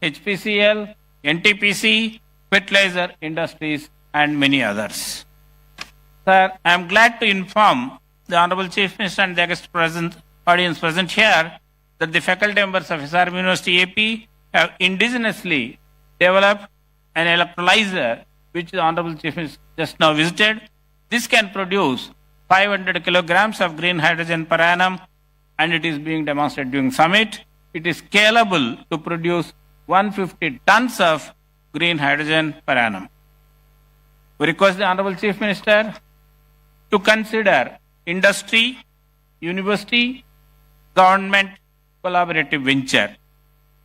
HPCL, NTPC, fertilizer industries, and many others. Sir, I am glad to inform the Honorable Chief Minister and the august audience present here that the faculty members of SRM University AP have indigenously developed an electrolyzer which the Honorable Chief Minister just now visited. This can produce 500 kilograms of green hydrogen per annum, and it is being demonstrated during summit. It is scalable to produce 150 tons of green hydrogen per annum. We request the Honorable Chief Minister to consider industry, university, government collaborative venture.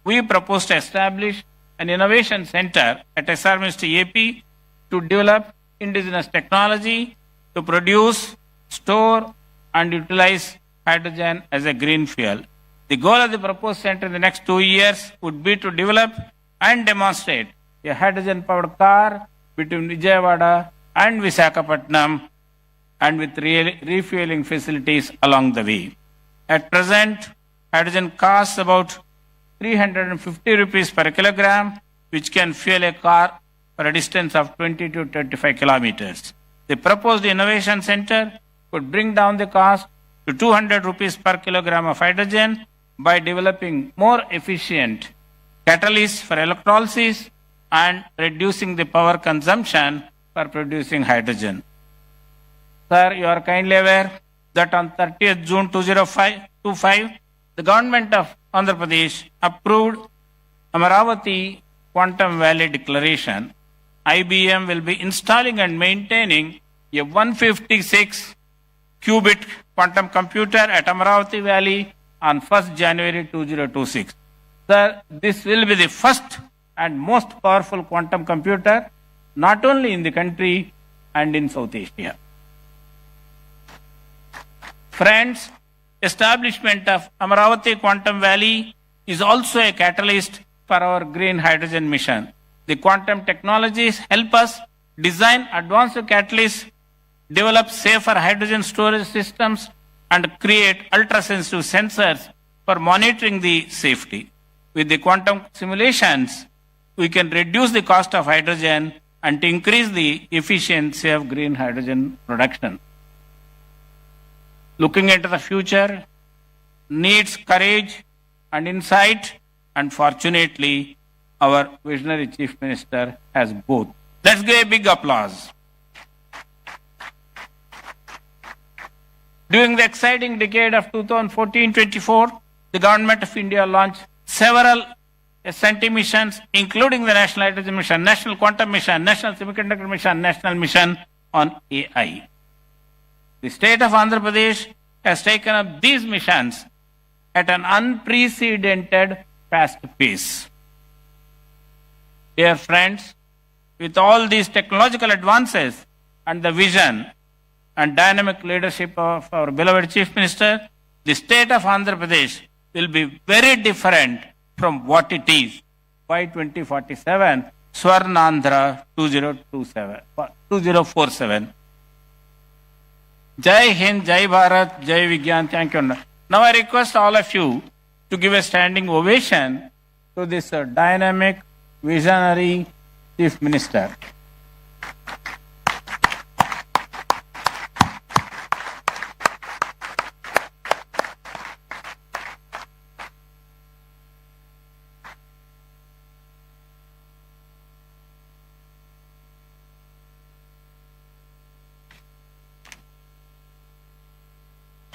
We propose to establish an innovation center at SRM University AP to develop indigenous technology to produce, store, and utilize hydrogen as a green fuel. The goal of the proposed center in the next 2 years would be to develop and demonstrate a hydrogen-powered car between Vijayawada and Visakhapatnam, and with refueling facilities along the way. At present, hydrogen costs about 350 rupees per kilogram, which can fuel a car for a distance of 20 to 25 kilometers. The proposed innovation center could bring down the cost to 200 rupees per kilogram of hydrogen by developing more efficient catalysts for electrolysis and reducing the power consumption for producing hydrogen. Sir, you are kindly aware that on 30th June 2025, the government of Andhra Pradesh approved Amaravati Quantum Valley Declaration. IBM will be installing and maintaining a 156 qubit quantum computer at Amaravati Valley on 1st January 2026. Sir, this will be the first and most powerful quantum computer not only in the country and in South Asia. Friends, establishment of Amaravati Quantum Valley is also a catalyst for our green hydrogen mission. The quantum technologies help us design advanced catalysts, develop safer hydrogen storage systems, and create ultra-sensitive sensors for monitoring the safety. With the quantum simulations, we can reduce the cost of hydrogen and increase the efficiency of green hydrogen production. Looking into the future needs courage and insight, and fortunately, our visionary Chief Minister has both. Let's give a big applause. During the exciting decade of 2014-24, the Government of India launched several SNT missions, including the National Hydrogen Mission, National Quantum Mission, National Semiconductor Mission, National Mission on AI. The state of Andhra Pradesh has taken up these missions at an unprecedented fast pace. Dear friends, with all these technological advances and the vision and dynamic leadership of our beloved Chief Minister, the state of Andhra Pradesh will be very different from what it is by 2047, Swarnandhra 2047. Jai Hind, Jai Bharat, Jai Vigyan. Thank you. Now I request all of you to give a standing ovation to this dynamic, visionary Chief Minister.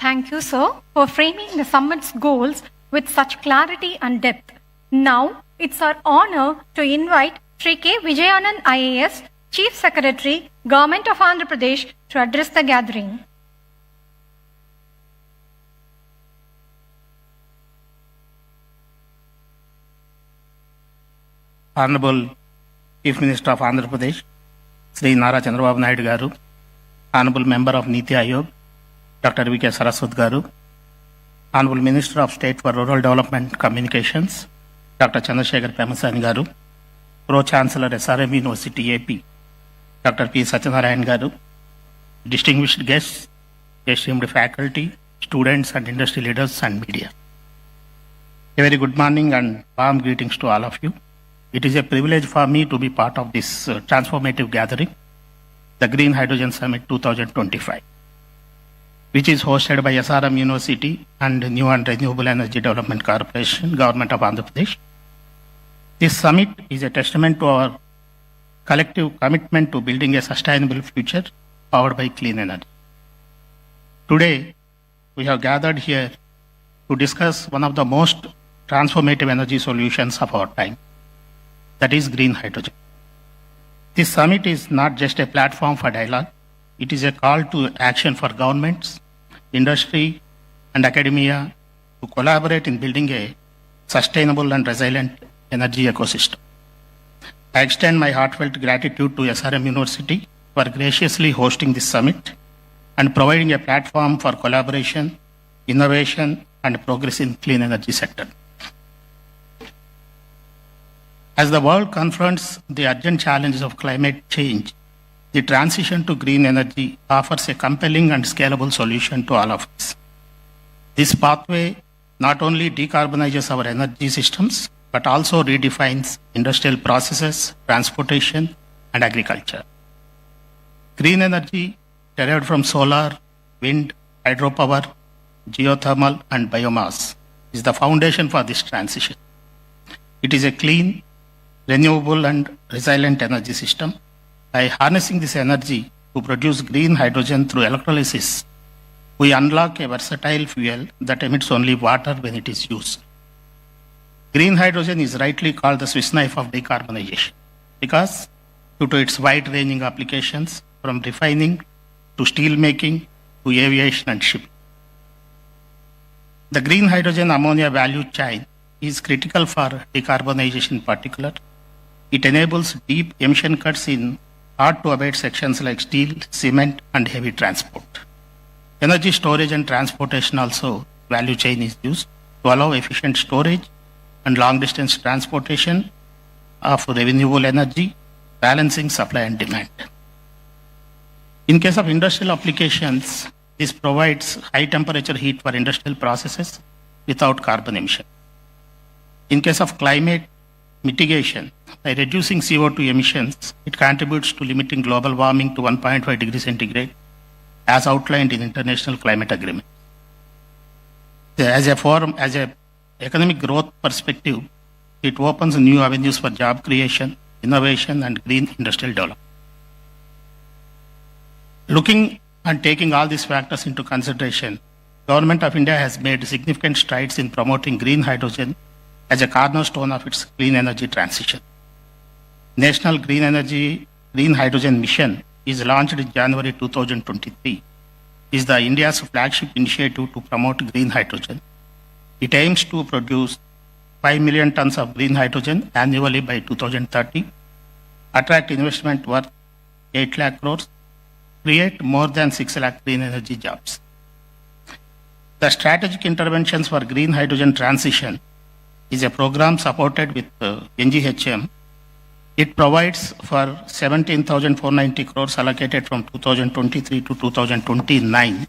Thank you, sir, for framing the summit's goals with such clarity and depth. Now, it's our honor to invite Sri K. Vijayanand IAS, Chief Secretary, Government of Andhra Pradesh, to address the gathering. Honorable Chief Minister of Andhra Pradesh, Sri Nara Chandrababu Naidu Garu, Honorable Member of Niti Aayog, Dr. V.K. Saraswat Garu, Honorable Minister of State for Rural Development Communications, Dr. Chandrasekhar Pemasani Garu, Pro-Chancellor SRM University AP, Dr. P. Satyanarayan Garu, distinguished guests, esteemed faculty, students and industry leaders and media. A very good morning and warm greetings to all of you. It is a privilege for me to be part of this transformative gathering, the Green Hydrogen Summit 2025. Which is hosted by SRM University and New and Renewable Energy Development Corporation, Government of Andhra Pradesh. This summit is a testament to our collective commitment to building a sustainable future powered by clean energy. Today, we have gathered here to discuss one of the most transformative energy solutions of our time, that is green hydrogen. This summit is not just a platform for dialogue, it is a call to action for governments, industry, and academia to collaborate in building a sustainable and resilient energy ecosystem. I extend my heartfelt gratitude to SRM University for graciously hosting this summit and providing a platform for collaboration, innovation, and progress in clean energy sector. As the world confronts the urgent challenges of climate change, the transition to green energy offers a compelling and scalable solution to all of us. This pathway not only decarbonizes our energy systems, but also redefines industrial processes, transportation, and agriculture. Green energy derived from solar, wind, hydropower, geothermal, and biomass is the foundation for this transition. It is a clean, renewable, and resilient energy system By harnessing this energy to produce green hydrogen through electrolysis, we unlock a versatile fuel that emits only water when it is used. Green hydrogen is rightly called the Swiss knife of decarbonization because due to its wide-ranging applications from refining to steel making to aviation and shipping. The green hydrogen ammonia value chain is critical for decarbonization in particular. It enables deep emission cuts in hard-to-abate sections like steel, cement, and heavy transport. Energy storage and transportation also value chain is used to allow efficient storage and long-distance transportation of renewable energy, balancing supply and demand. In case of industrial applications, this provides high-temperature heat for industrial processes without carbon emission. In case of climate mitigation, by reducing CO2 emissions, it contributes to limiting global warming to 1.5 degrees centigrade, as outlined in international climate agreement. As a economic growth perspective, it opens new avenues for job creation, innovation, and green industrial development. Looking and taking all these factors into consideration, Government of India has made significant strides in promoting green hydrogen as a cornerstone of its clean energy transition. National Green Hydrogen Mission is launched in January 2023. Is the India's flagship initiative to promote green hydrogen. It aims to produce 5 million tons of green hydrogen annually by 2030, attract investment worth 8 lakh crores, create more than 6 lakh green energy jobs. The Strategic Interventions for Green Hydrogen Transition is a program supported with NGHM. It provides for 17,490 crores allocated from 2023 to 2029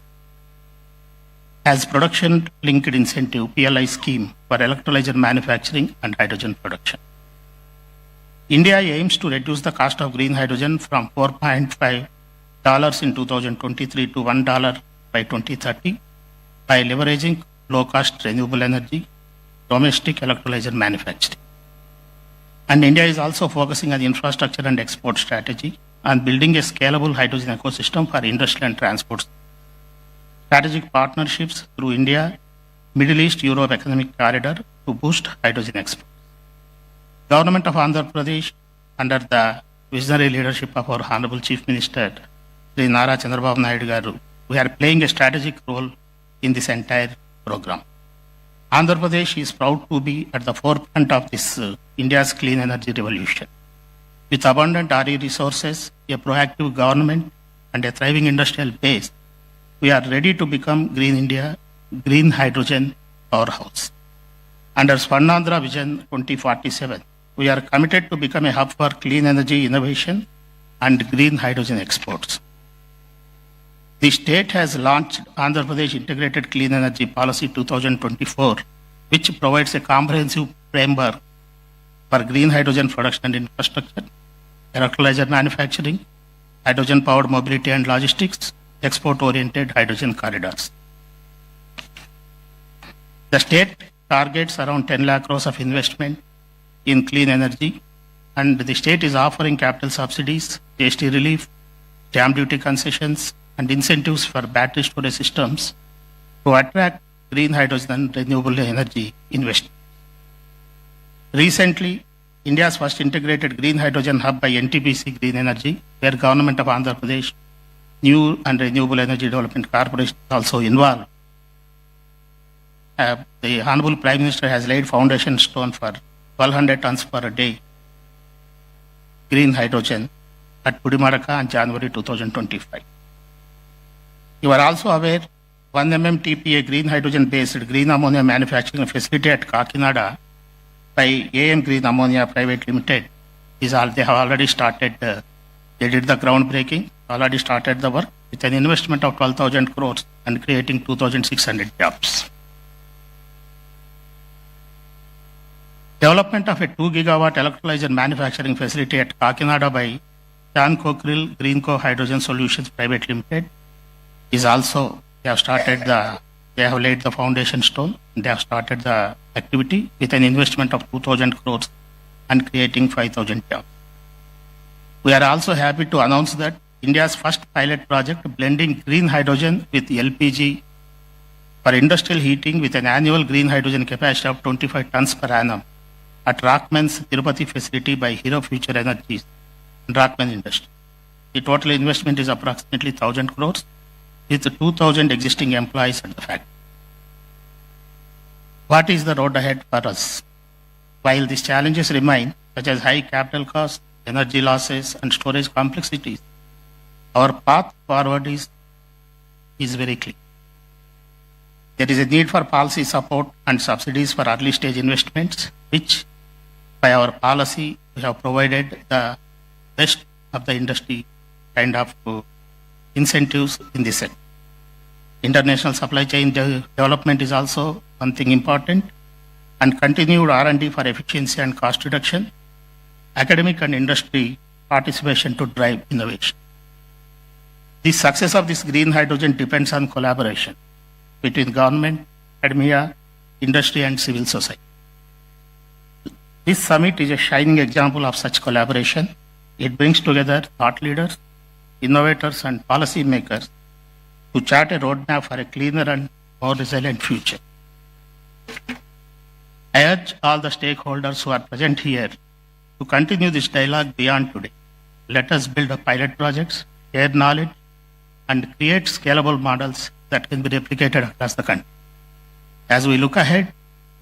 as production-linked incentive PLI scheme for electrolyzer manufacturing and hydrogen production. India aims to reduce the cost of green hydrogen from $4.5 in 2023 to $1 by 2030 by leveraging low-cost renewable energy, domestic electrolyzer manufacturing. And India is also focusing on infrastructure and export strategy and building a scalable hydrogen ecosystem for industry and transport. Strategic partnerships through India, Middle East, Europe Economic Corridor to boost hydrogen exports. Government of Andhra Pradesh, under the visionary leadership of our Honorable Chief Minister, Sri Nara Chandrababu Naidu Garu, we are playing a strategic role in this entire program. Andhra Pradesh is proud to be at the forefront of this India's clean energy revolution. With abundant RE resources, a proactive government, and a thriving industrial base, we are ready to become Green India, green hydrogen powerhouse. Under Swarnandhra Vision 2047, we are committed to become a hub for clean energy innovation and green hydrogen exports. The state has launched Andhra Pradesh Integrated Clean Energy Policy 2024, which provides a comprehensive framework for green hydrogen production and infrastructure, electrolyzer manufacturing, hydrogen-powered mobility and logistics, export-oriented hydrogen corridors. The state targets around 10 lakh crores of investment in clean energy, and the state is offering capital subsidies, GST relief, stamp duty concessions, and incentives for battery storage systems to attract green hydrogen and renewable energy investment. Recently, India's first integrated green hydrogen hub by NTPC Green Energy, where Government of Andhra Pradesh New and Renewable Energy Development Corporation is also involved. The Honorable Prime Minister has laid foundation stone for 1,200 tons per day green hydrogen at Pudimadaka in January 2025. You are also aware 1 MMTPA green hydrogen based green ammonia manufacturing facility at Kakinada by AM Green Ammonia Private Limited they have already started, they did the groundbreaking, already started the work with an investment of 12,000 crores and creating 2,600 jobs. Development of a 2 gigawatt electrolyzer manufacturing facility at Kakinada by Chan Cockerill Greenco Hydrogen Solutions Private Limited is also, they have laid the foundation stone, they have started the activity with an investment of 2,000 crores and creating 5,000 jobs. We are also happy to announce that India's first pilot project blending green hydrogen with LPG for industrial heating with an annual green hydrogen capacity of 25 tons per annum at Rockman's Tirupati facility by Hero Future Energies and Rockman Industry. The total investment is approximately 1,000 crores with 2,000 existing employees at the factory. What is the road ahead for us? While these challenges remain, such as high capital costs, energy losses, and storage complexities, our path forward is very clear. There is a need for policy support and subsidies for early stage investments, which by our policy we have provided the best of the industry kind of incentives in this sector. International supply chain development is also one thing important, and continued R&D for efficiency and cost reduction, academic and industry participation to drive innovation. The success of this green hydrogen depends on collaboration between government, academia, industry, and civil society. This summit is a shining example of such collaboration. It brings together thought leaders, innovators, and policy makers to chart a roadmap for a cleaner and more resilient future. I urge all the stakeholders who are present here to continue this dialogue beyond today. Let us build pilot projects, share knowledge, and create scalable models that can be replicated across the country. As we look ahead,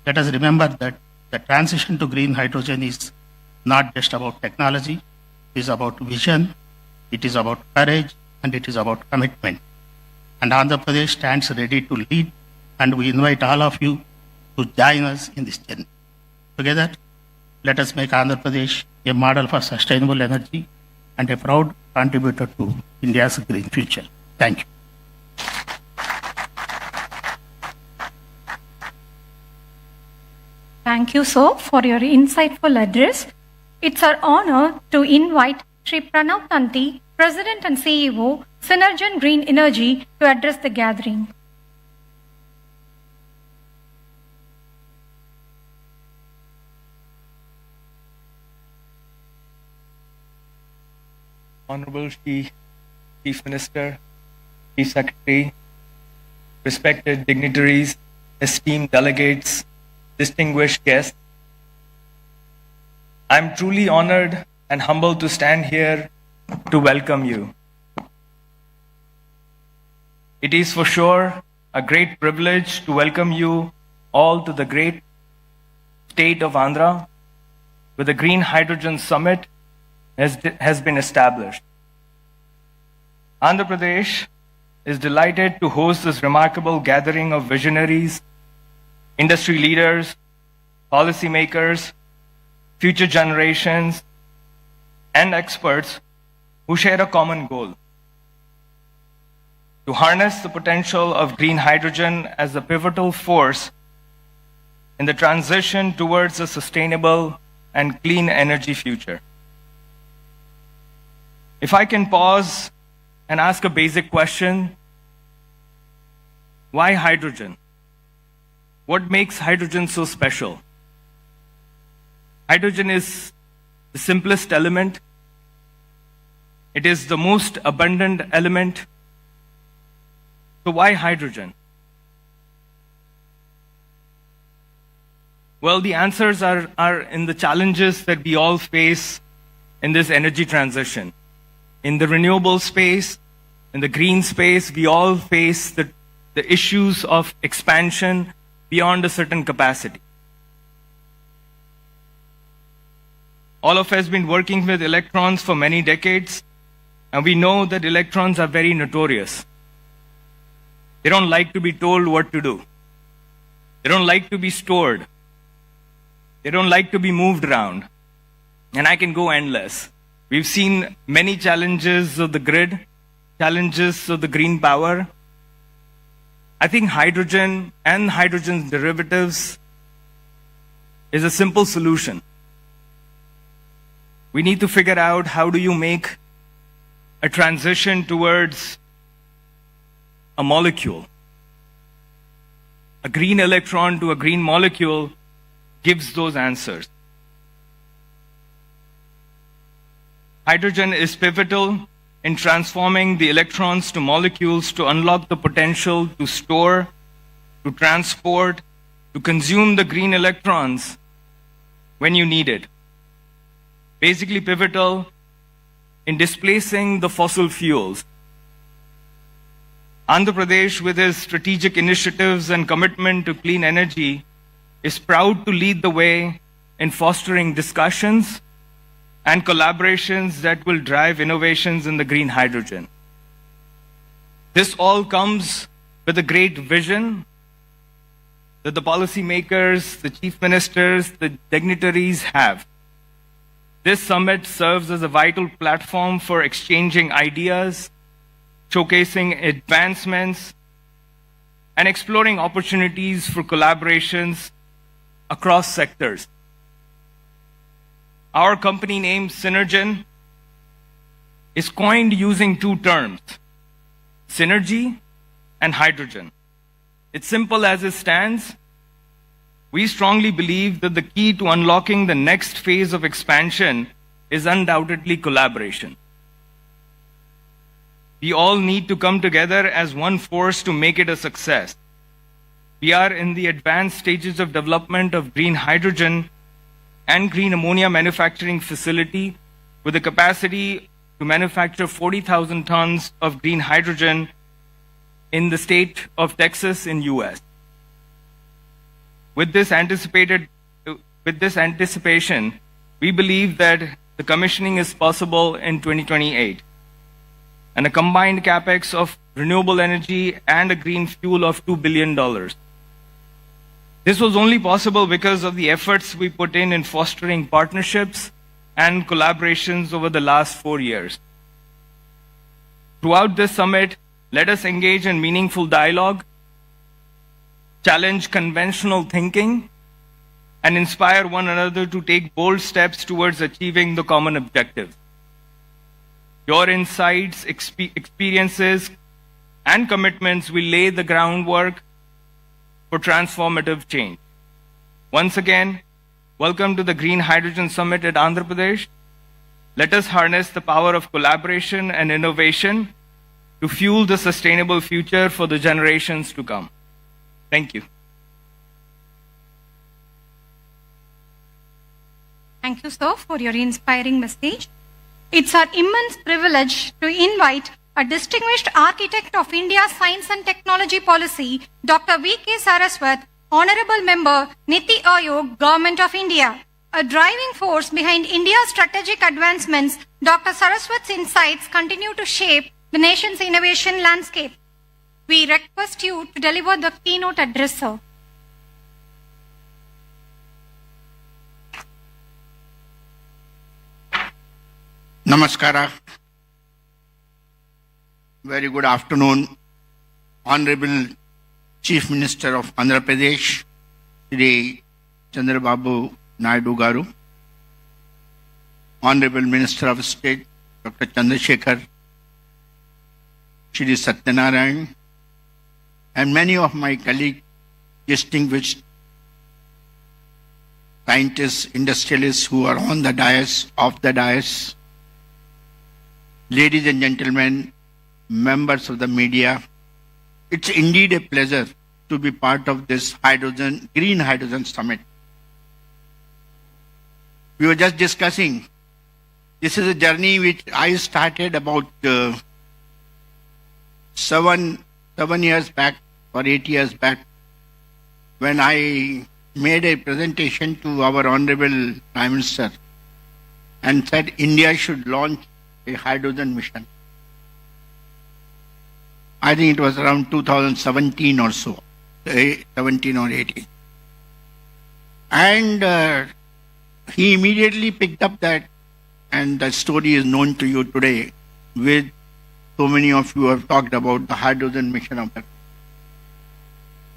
let us remember that the transition to green hydrogen is not just about technology, it is about vision, it is about courage, and it is about commitment. And Andhra Pradesh stands ready to lead, and we invite all of you to join us in this journey. Together, let us make Andhra Pradesh a model for sustainable energy and a proud contributor to India's green future. Thank you. Thank you, sir, for your insightful address. It's our honor to invite Sri Pranav Tanti, President and CEO, Synergen Green Energy, to address the gathering. Honorable Chief Minister, Chief Secretary, respected dignitaries, esteemed delegates, distinguished guests, I'm truly honored and humbled to stand here to welcome you. It is for sure a great privilege to welcome you all to the great state of Andhra, where the Green Hydrogen Summit has been established. Andhra Pradesh is delighted to host this remarkable gathering of visionaries, industry leaders, policymakers, future generations, and experts who share a common goal: to harness the potential of green hydrogen as a pivotal force in the transition towards a sustainable and clean energy future. If I can pause and ask a basic question, why hydrogen? What makes hydrogen so special? Hydrogen is the simplest element. It is the most abundant element. So why hydrogen? Well, the answers are in the challenges that we all face in this energy transition. In the renewable space, in the green space, we all face the issues of expansion beyond a certain capacity. All of us have been working with electrons for many decades, and we know that electrons are very notorious. They don't like to be told what to do. They don't like to be stored. They don't like to be moved around. And I can go endless. We've seen many challenges of the grid, challenges of the green power. I think hydrogen and hydrogen's derivatives is a simple solution. We need to figure out how do you make a transition towards a molecule. A green electron to a green molecule gives those answers. Hydrogen is pivotal in transforming the electrons to molecules to unlock the potential to store, to transport, to consume the green electrons when you need it. Basically pivotal in displacing the fossil fuels. Andhra Pradesh, with its strategic initiatives and commitment to clean energy, is proud to lead the way in fostering discussions and collaborations that will drive innovations in the green hydrogen. This all comes with a great vision that the policymakers, the chief ministers, the dignitaries have. This summit serves as a vital platform for exchanging ideas, showcasing advancements, and exploring opportunities for collaborations across sectors. Our company name, Synergen, is coined using two terms, synergy and hydrogen. It's simple as it stands. We strongly believe that the key to unlocking the next phase of expansion is undoubtedly collaboration. We all need to come together as one force to make it a success. We are in the advanced stages of development of green hydrogen and green ammonia manufacturing facility with the capacity to manufacture 40,000 tons of green hydrogen in the state of Texas in US. With this anticipation, we believe that the commissioning is possible in 2028, and a combined capex of renewable energy and a green fuel of $2 billion. This was only possible because of the efforts we put in fostering partnerships and collaborations over the last 4 years. Throughout this summit, let us engage in meaningful dialogue, challenge conventional thinking, and inspire one another to take bold steps towards achieving the common objectives. Your insights, experiences, and commitments will lay the groundwork for transformative change. Once again, welcome to the Green Hydrogen Summit at Andhra Pradesh. Let us harness the power of collaboration and innovation to fuel the sustainable future for the generations to come. Thank you. Thank you, sir, for your inspiring message. It's our immense privilege to invite a distinguished architect of India's science and technology policy, Dr. V.K. Saraswat, Honorable Member, Niti Aayog, Government of India. A driving force behind India's strategic advancements, Dr. Saraswat's insights continue to shape the nation's innovation landscape. We request you to deliver the keynote address, sir. Namaskara. Very good afternoon, Honorable Chief Minister of Andhra Pradesh, Shri Chandrababu Naidu Garu, Honorable Minister of State, Dr. Chandrasekhar, Shri Satyanarayan, and many of my colleagues, distinguished scientists, industrialists who are on the dais, off the dais, ladies and gentlemen, members of the media, it's indeed a pleasure to be part of this Green Hydrogen Summit. We were just discussing, this is a journey which I started about 7 years back or 8 years back, when I made a presentation to our Honorable Prime Minister and said India should launch a hydrogen mission. I think it was around 2017 or so, 17 or 18. And he immediately picked up that, and the story is known to you today, with so many of you have talked about the hydrogen mission of that.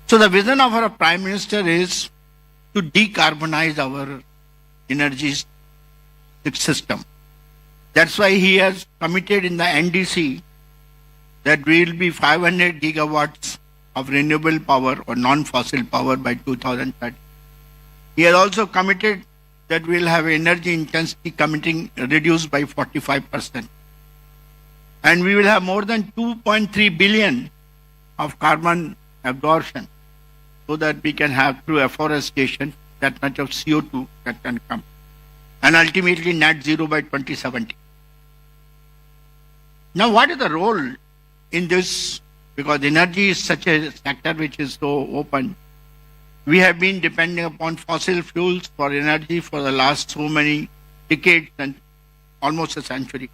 So the vision of our Prime Minister is to decarbonize our energy system. That's why he has committed in the NDC that we will be 500 gigawatts of renewable power or non-fossil power by 2030. He has also committed that we'll have energy intensity committing reduced by 45%. And we will have more than 2.3 billion of carbon absorption, so that we can have through afforestation that much of CO2 that can come. And ultimately net zero by 2070. Now what is the role in this? Because energy is such a sector which is so open. We have been depending upon fossil fuels for energy for the last so many decades and almost a century.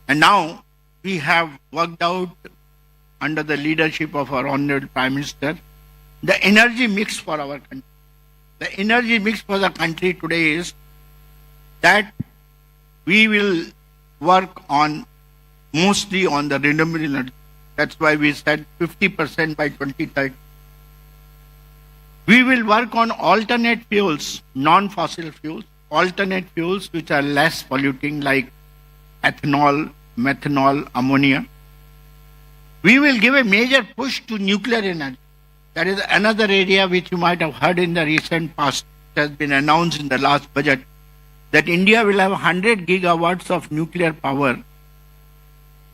And now we have worked out under the leadership of our Honorable Prime Minister the energy mix for our country. The energy mix for the country today is that we will work on mostly on the renewable energy. That's why we said 50% by 2030. We will work on alternate fuels, non-fossil fuels, alternate fuels which are less polluting like ethanol, methanol, ammonia. We will give a major push to nuclear energy. That is another area which you might have heard in the recent past. It has been announced in the last budget that India will have 100 gigawatts of nuclear power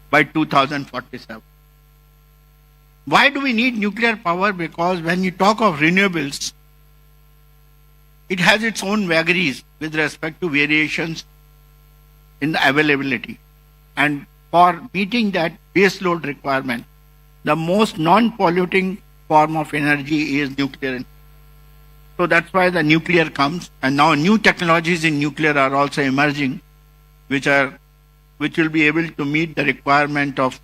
by 2047. Why do we need nuclear power? Because when you talk of renewables, it has its own vagaries with respect to variations in the availability. And for meeting that base load requirement, the most non-polluting form of energy is nuclear. So that's why the nuclear comes, and now new technologies in nuclear are also emerging, which will be able to meet the requirement of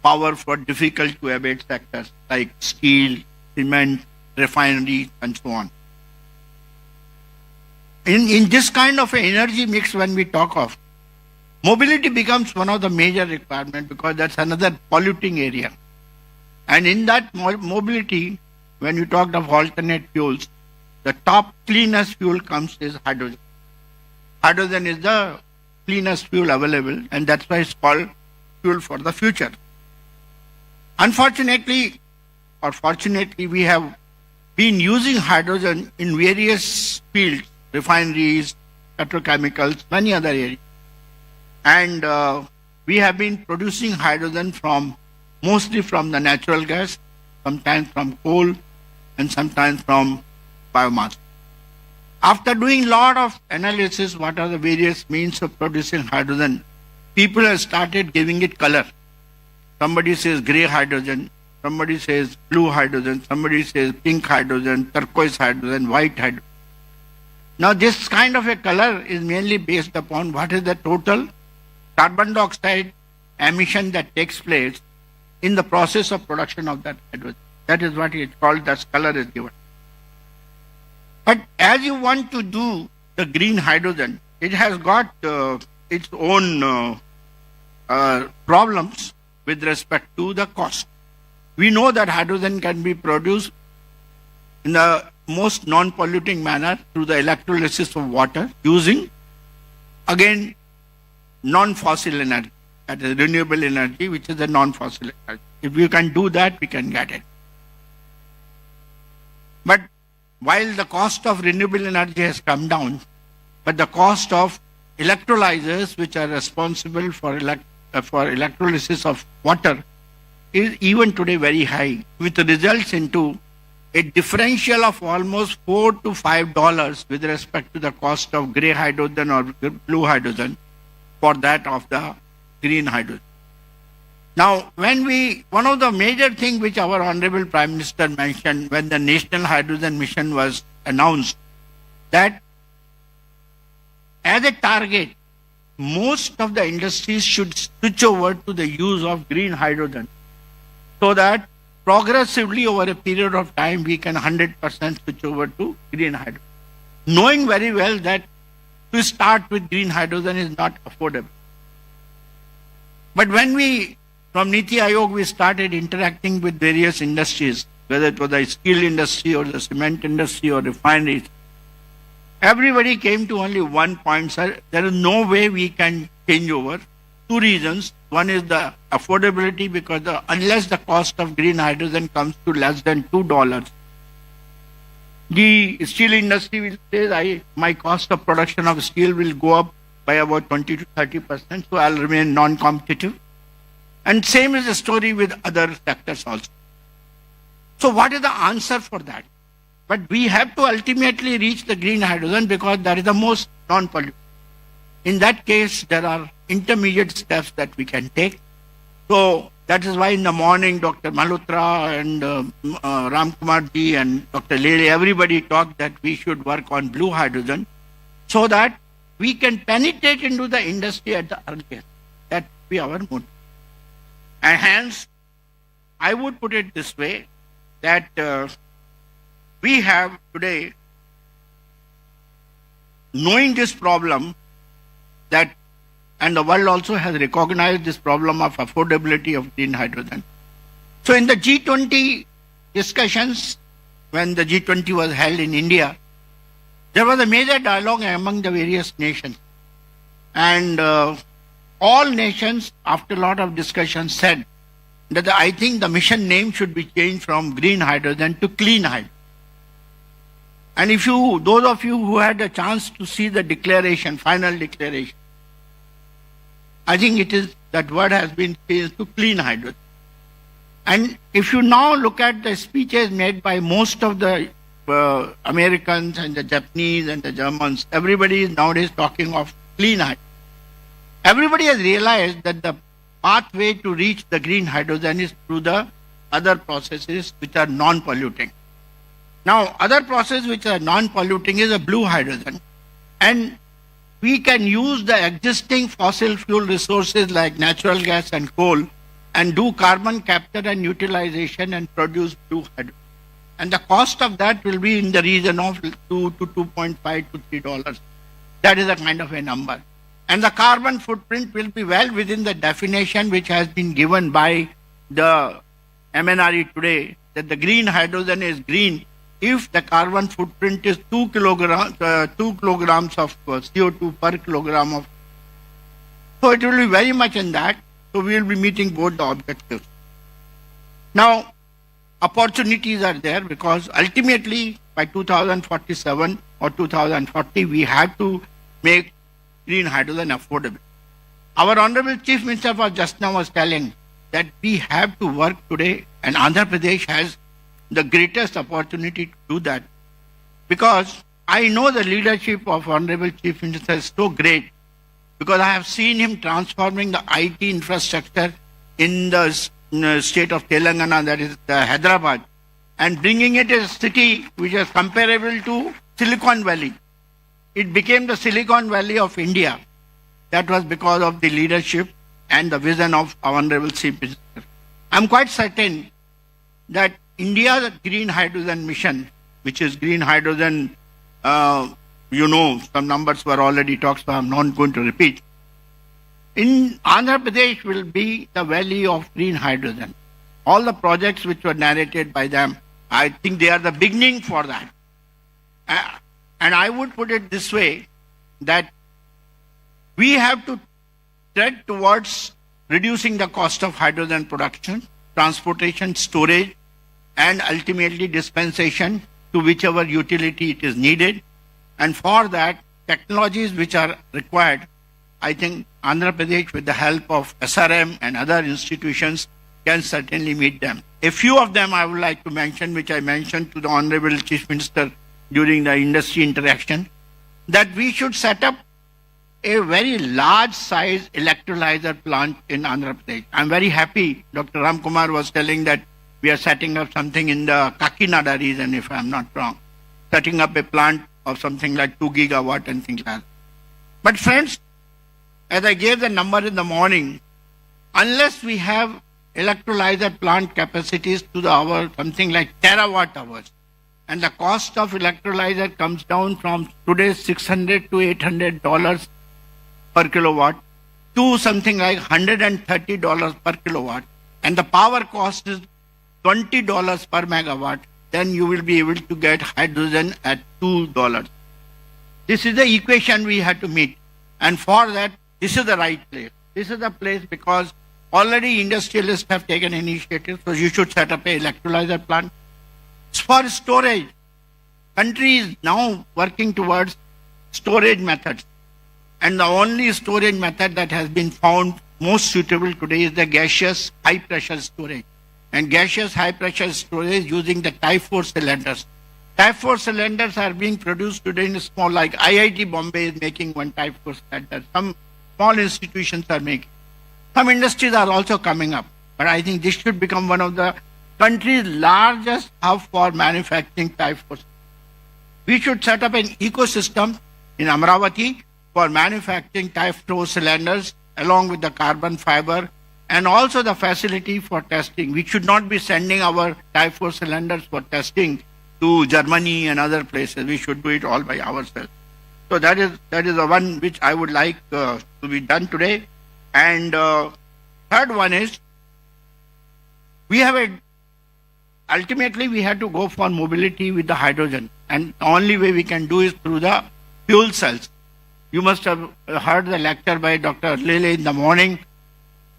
power for difficult to abate sectors like steel, cement, refineries, and so on. In this kind of an energy mix, when we talk of, mobility becomes one of the major requirements because that's another polluting area. And in that mobility, when you talked of alternate fuels, the top cleanest fuel comes is hydrogen. Hydrogen is the cleanest fuel available, and that's why it's called fuel for the future. Unfortunately, or fortunately, we have been using hydrogen in various fields, refineries, petrochemicals, many other areas. And we have been producing hydrogen mostly from the natural gas, sometimes from coal, and sometimes from biomass. After doing a lot of analysis, what are the various means of producing hydrogen, people have started giving it color. Somebody says gray hydrogen, somebody says blue hydrogen, somebody says pink hydrogen, turquoise hydrogen, white hydrogen. Now this kind of a color is mainly based upon what is the total carbon dioxide emission that takes place in the process of production of that hydrogen. That is what it's called, that color is given. But as you want to do the green hydrogen, it has got its own problems with respect to the cost. We know that hydrogen can be produced in the most non-polluting manner through the electrolysis of water using, again, non-fossil energy, that is renewable energy, which is a non-fossil energy. If we can do that, we can get it. But while the cost of renewable energy has come down, but the cost of electrolyzers, which are responsible for electrolysis of water, is even today very high, which results into a differential of almost $4 to $5 with respect to the cost of gray hydrogen or blue hydrogen for that of the green hydrogen. Now, one of the major things which our Honorable Prime Minister mentioned when the National Hydrogen Mission was announced, that as a target, most of the industries should switch over to the use of green hydrogen, so that progressively over a period of time we can 100% switch over to green hydrogen. Knowing very well that to start with green hydrogen is not affordable. But when from Niti Aayog, we started interacting with various industries, whether it was the steel industry or the cement industry or refineries, everybody came to only one point, sir, there is no way we can change over. Two reasons. One is the affordability, because unless the cost of green hydrogen comes to less than $2, the steel industry will say, my cost of production of steel will go up by about 20 to 30%, so I'll remain non-competitive. And same is the story with other sectors also. So what is the answer for that? But we have to ultimately reach the green hydrogen because that is the most non-polluting. In that case, there are intermediate steps that we can take. So that is why in the morning, Dr. Malhotra and Ram Kumar ji and Dr. Lele, everybody talked that we should work on blue hydrogen so that we can penetrate into the industry at the earliest. That will be our motive. And hence, I would put it this way, that we have today, knowing this problem, that, and the world also has recognized this problem of affordability of green hydrogen. So in the G20 discussions, when the G20 was held in India, there was a major dialogue among the various nations. And all nations, after a lot of discussion, said that I think the mission name should be changed from green hydrogen to clean hydrogen. And if you, those of you who had a chance to see the declaration, final declaration, I think it is, that word has been changed to clean hydrogen. And if you now look at the speeches made by most of the Americans and the Japanese and the Germans, everybody is nowadays talking of clean hydrogen. Everybody has realized that the pathway to reach the green hydrogen is through the other processes which are non-polluting. Now, other process which are non-polluting is a blue hydrogen. And we can use the existing fossil fuel resources like natural gas and coal and do carbon capture and utilization and produce blue hydrogen. And the cost of that will be in the region of $2 to $2.5 to $3. That is a kind of a number. And the carbon footprint will be well within the definition which has been given by the MNRE today, that the green hydrogen is green if the carbon footprint is 2 kilograms of CO2 per kilogram of. So it will be very much in that. So we will be meeting both the objectives. Now, opportunities are there because ultimately by 2047 or 2040, we have to make green hydrogen affordable. Our Honorable Chief Minister just now was telling that we have to work today, and Andhra Pradesh has the greatest opportunity to do that, because I know the leadership of Honorable Chief Minister is so great, because I have seen him transforming the IT infrastructure in the state of Telangana, that is Hyderabad, and bringing it as a city which is comparable to Silicon Valley. It became the Silicon Valley of India. That was because of the leadership and the vision of our Honorable Chief Minister. I'm quite certain that India's green hydrogen mission, which is green hydrogen, some numbers were already talked, so I'm not going to repeat. In Andhra Pradesh will be the valley of green hydrogen. All the projects which were narrated by them, I think they are the beginning for that. And I would put it this way, that we have to tread towards reducing the cost of hydrogen production, transportation, storage, and ultimately dispensation to whichever utility it is needed. And for that, technologies which are required, I think Andhra Pradesh, with the help of SRM and other institutions, can certainly meet them. A few of them I would like to mention, which I mentioned to the Honorable Chief Minister during the industry interaction, that we should set up a very large size electrolyzer plant in Andhra Pradesh. I'm very happy. Dr. Ram Kumar was telling that we are setting up something in the Kakinada region, if I'm not wrong, setting up a plant of something like 2 gigawatt and things like that. But friends, as I gave the number in the morning, unless we have electrolyzer plant capacities to the hour, something like terawatt hours, and the cost of electrolyzer comes down from today's $600 to $800 per kilowatt to something like $130 per kilowatt, and the power cost is $20 per megawatt, then you will be able to get hydrogen at $2. This is the equation we have to meet. And for that, this is the right place. This is the place because already industrialists have taken initiative, so you should set up an electrolyzer plant. For storage, country is now working towards storage methods. And the only storage method that has been found most suitable today is the gaseous high pressure storage. And gaseous high pressure storage using the Type 4 cylinders. Type 4 cylinders are being produced today in small, like IIT Bombay is making one Type 4 cylinder. Some small institutions are making. Some industries are also coming up. But I think this should become one of the country's largest hub for manufacturing Type 4. We should set up an ecosystem in Amravati for manufacturing Type 4 cylinders along with the carbon fiber and also the facility for testing. We should not be sending our Type 4 cylinders for testing to Germany and other places. We should do it all by ourselves. So that is the one which I would like to be done today. And third one is, ultimately we have to go for mobility with the hydrogen. And the only way we can do is through the fuel cells. You must have heard the lecture by Dr. Lele in the morning.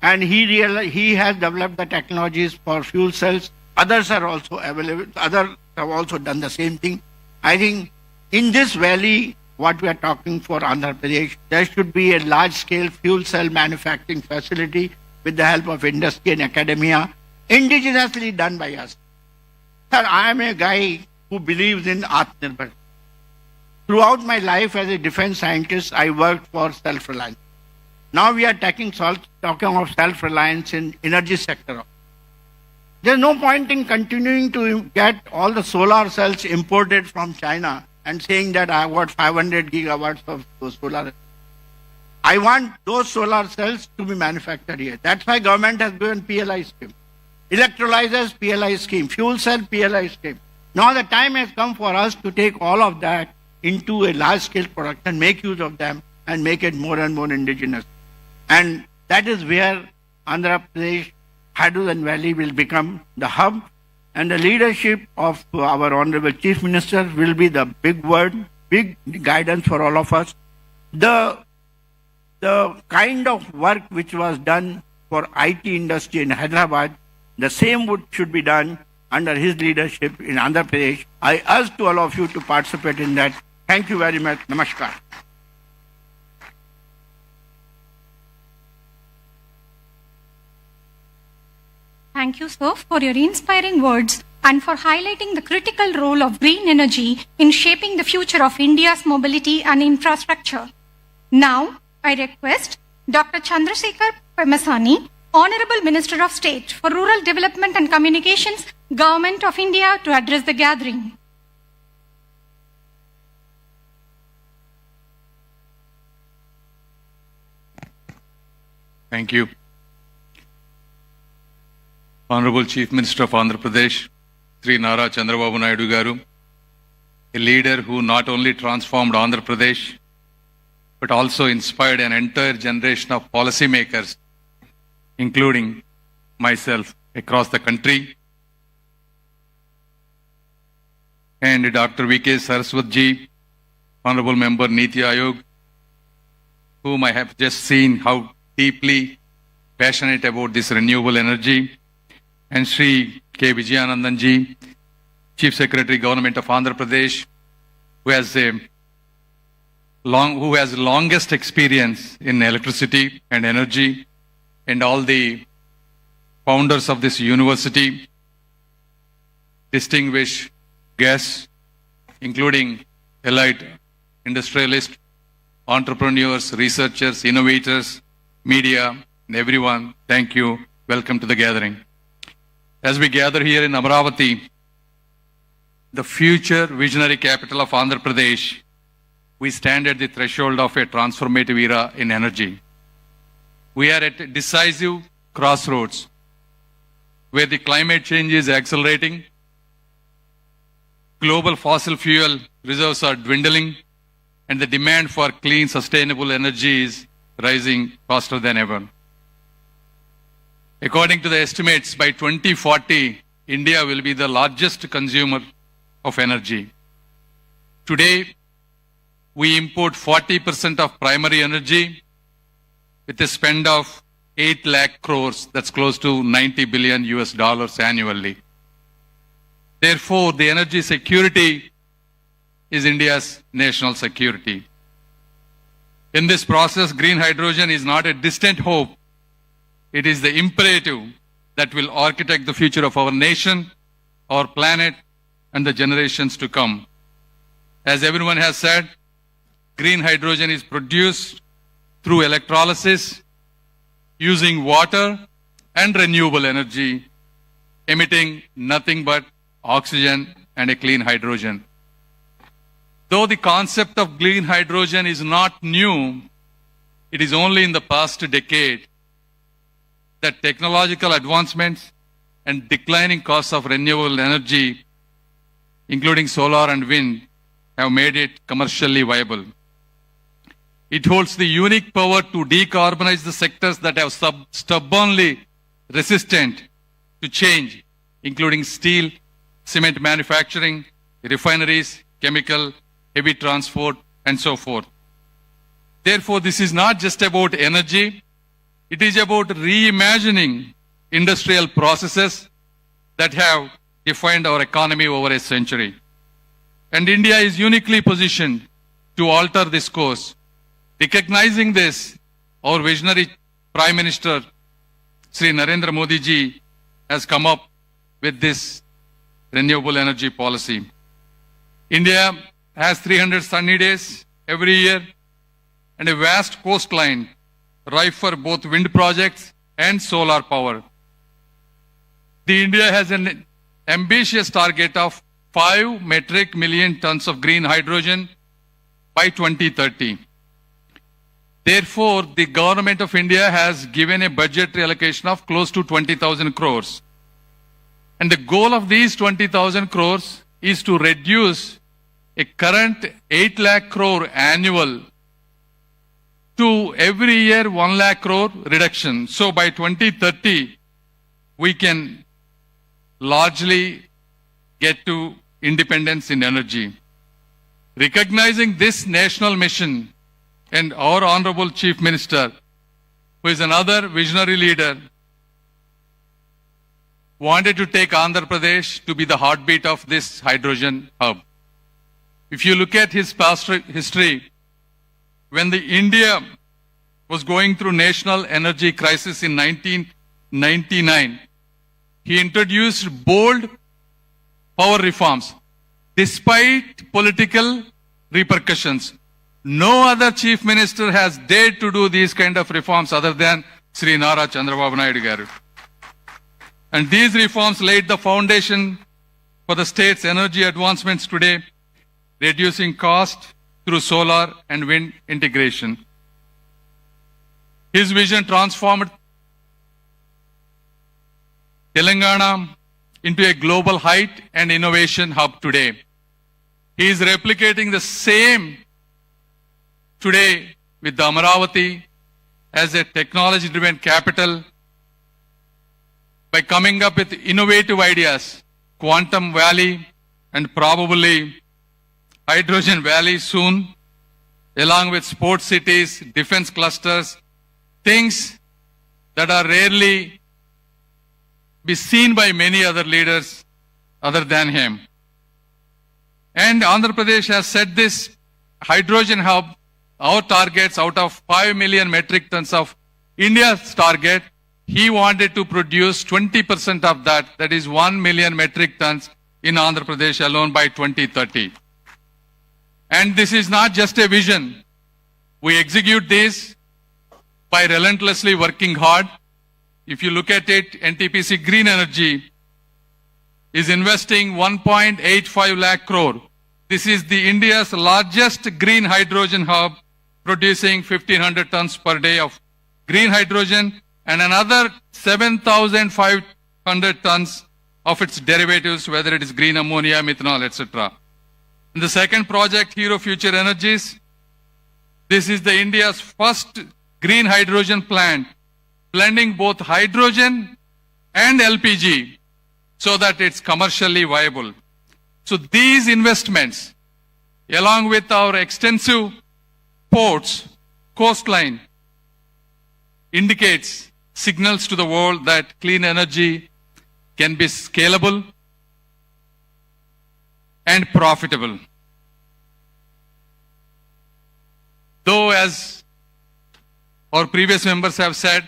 And he has developed the technologies for fuel cells. Others are also available. Others have also done the same thing. I think in this valley, what we are talking for Andhra Pradesh, there should be a large-scale fuel cell manufacturing facility with the help of industry and academia, indigenously done by us. Sir, I am a guy who believes in Atmanirbhar. Throughout my life as a defense scientist, I worked for self-reliance. Now we are talking of self-reliance in energy sector. There's no point in continuing to get all the solar cells imported from China and saying that I got 500 gigawatts of solar. I want those solar cells to be manufactured here. That's why government has given PLI scheme. Electrolyzers, PLI scheme. Fuel cell, PLI scheme. Now the time has come for us to take all of that into a large-scale production, make use of them, and make it more and more indigenous. And that is where Andhra Pradesh Hydrogen Valley will become the hub, and the leadership of our Honorable Chief Minister will be the big word, big guidance for all of us. The kind of work which was done for IT industry in Hyderabad, the same should be done under his leadership in Andhra Pradesh. I urge to all of you to participate in that. Thank you very much. Namaskar. Thank you, sir, for your inspiring words and for highlighting the critical role of green energy in shaping the future of India's mobility and infrastructure. Now, I request Dr. Chandrasekhar Pemasani, Honorable Minister of State for Rural Development and Communications, Government of India, to address the gathering. Thank you. Honorable Chief Minister of Andhra Pradesh, Sri Nara Chandrababu Naidu Garu, a leader who not only transformed Andhra Pradesh, but also inspired an entire generation of policymakers, including myself, across the country. And Dr. V.K. Saraswat ji, Honorable Member Niti Aayog, whom I have just seen how deeply passionate about this renewable energy, and Sri K. Vijayanandan ji, Chief Secretary, Government of Andhra Pradesh, who has longest experience in electricity and energy, and all the founders of this university, distinguished guests, including elite industrialists, entrepreneurs, researchers, innovators, media, and everyone. Thank you. Welcome to the gathering. As we gather here in Amravati, the future visionary capital of Andhra Pradesh, we stand at the threshold of a transformative era in energy. We are at a decisive crossroads where the climate change is accelerating, global fossil fuel reserves are dwindling, and the demand for clean, sustainable energy is rising faster than ever. According to the estimates, by 2040, India will be the largest consumer of energy. Today, we import 40% of primary energy with a spend of 8 lakh crores, that's close to $90 billion US annually. Therefore, the energy security is India's national security. In this process, green hydrogen is not a distant hope. It is the imperative that will architect the future of our nation, our planet, and the generations to come. As everyone has said, green hydrogen is produced through electrolysis, using water and renewable energy, emitting nothing but oxygen and a clean hydrogen. Though the concept of green hydrogen is not new, it is only in the past decade that technological advancements and declining costs of renewable energy, including solar and wind, have made it commercially viable. It holds the unique power to decarbonize the sectors that have stubbornly resistant to change, including steel, cement manufacturing, refineries, chemical, heavy transport, and so forth. Therefore, this is not just about energy, it is about reimagining industrial processes that have defined our economy over a century. And India is uniquely positioned to alter this course. Recognizing this, our visionary Prime Minister, Sri Narendra Modi ji, has come up with this renewable energy policy. India has 300 sunny days every year and a vast coastline ripe for both wind projects and solar power. India has an ambitious target of 5 metric million tons of green hydrogen by 2030. Therefore, the government of India has given a budgetary allocation of close to 20,000 crores. And the goal of these 20,000 crores is to reduce a current 8 lakh crore annual to every year 1 lakh crore reduction. So by 2030, we can largely get to independence in energy. Recognizing this national mission, and our Honorable Chief Minister, who is another visionary leader, wanted to take Andhra Pradesh to be the heartbeat of this hydrogen hub. If you look at his past history, when India was going through national energy crisis in 1999, he introduced bold power reforms despite political repercussions. No other chief minister has dared to do these kind of reforms other than Sri Nara Chandrababu Naidu garu. And these reforms laid the foundation for the state's energy advancements today, reducing cost through solar and wind integration. His vision transformed Telangana into a global height and innovation hub today. He is replicating the same today with the Amaravati as a technology-driven capital by coming up with innovative ideas, Quantum Valley and probably Hydrogen Valley soon, along with sports cities, defense clusters, things that are rarely be seen by many other leaders other than him. And Andhra Pradesh has set this hydrogen hub, our targets out of 5 million metric tons of India's target, he wanted to produce 20% of that, that is 1 million metric tons in Andhra Pradesh alone by 2030. And this is not just a vision. We execute this by relentlessly working hard. If you look at it, NTPC Green Energy is investing 1.85 lakh crore. This is the India's largest green hydrogen hub, producing 1,500 tons per day of green hydrogen and another 7,500 tons of its derivatives, whether it is green ammonia, methanol, etc. And the second project, Hero Future Energies, this is the India's first green hydrogen plant, blending both hydrogen and LPG so that it's commercially viable. So these investments, along with our extensive ports, coastline, indicates signals to the world that clean energy can be scalable and profitable. Though, as our previous members have said,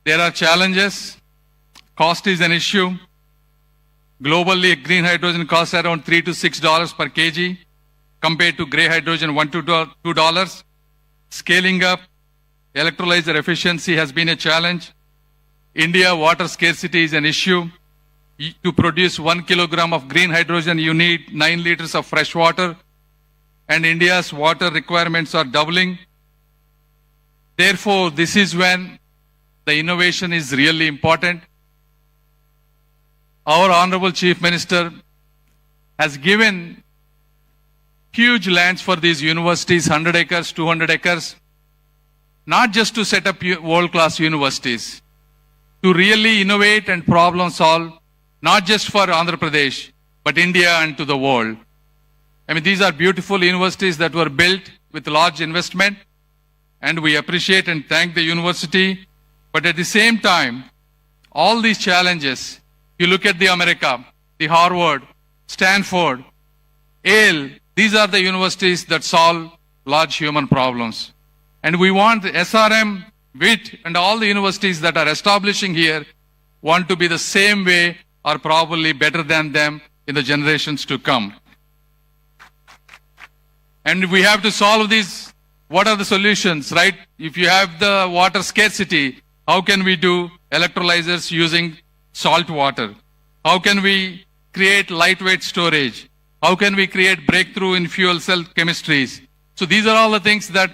there are challenges. Cost is an issue. Globally, green hydrogen costs around $3 to $6 per kg, compared to gray hydrogen $1 to $2. Scaling up electrolyzer efficiency has been a challenge. India water scarcity is an issue. To produce 1 kilogram of green hydrogen, you need 9 liters of fresh water, and India's water requirements are doubling. Therefore, this is when the innovation is really important. Our Honorable Chief Minister has given huge lands for these universities, 100 acres, 200 acres, not just to set up world-class universities, to really innovate and problem solve, not just for Andhra Pradesh, but India and to the world. I mean, these are beautiful universities that were built with large investment, and we appreciate and thank the university. But at the same time, all these challenges, you look at the America, the Harvard, Stanford, Yale, these are the universities that solve large human problems. And we want SRM, WIT, and all the universities that are establishing here want to be the same way or probably better than them in the generations to come. And we have to solve these. What are the solutions, right? If you have the water scarcity, how can we do electrolyzers using salt water? How can we create lightweight storage? How can we create breakthrough in fuel cell chemistries? So these are all the things that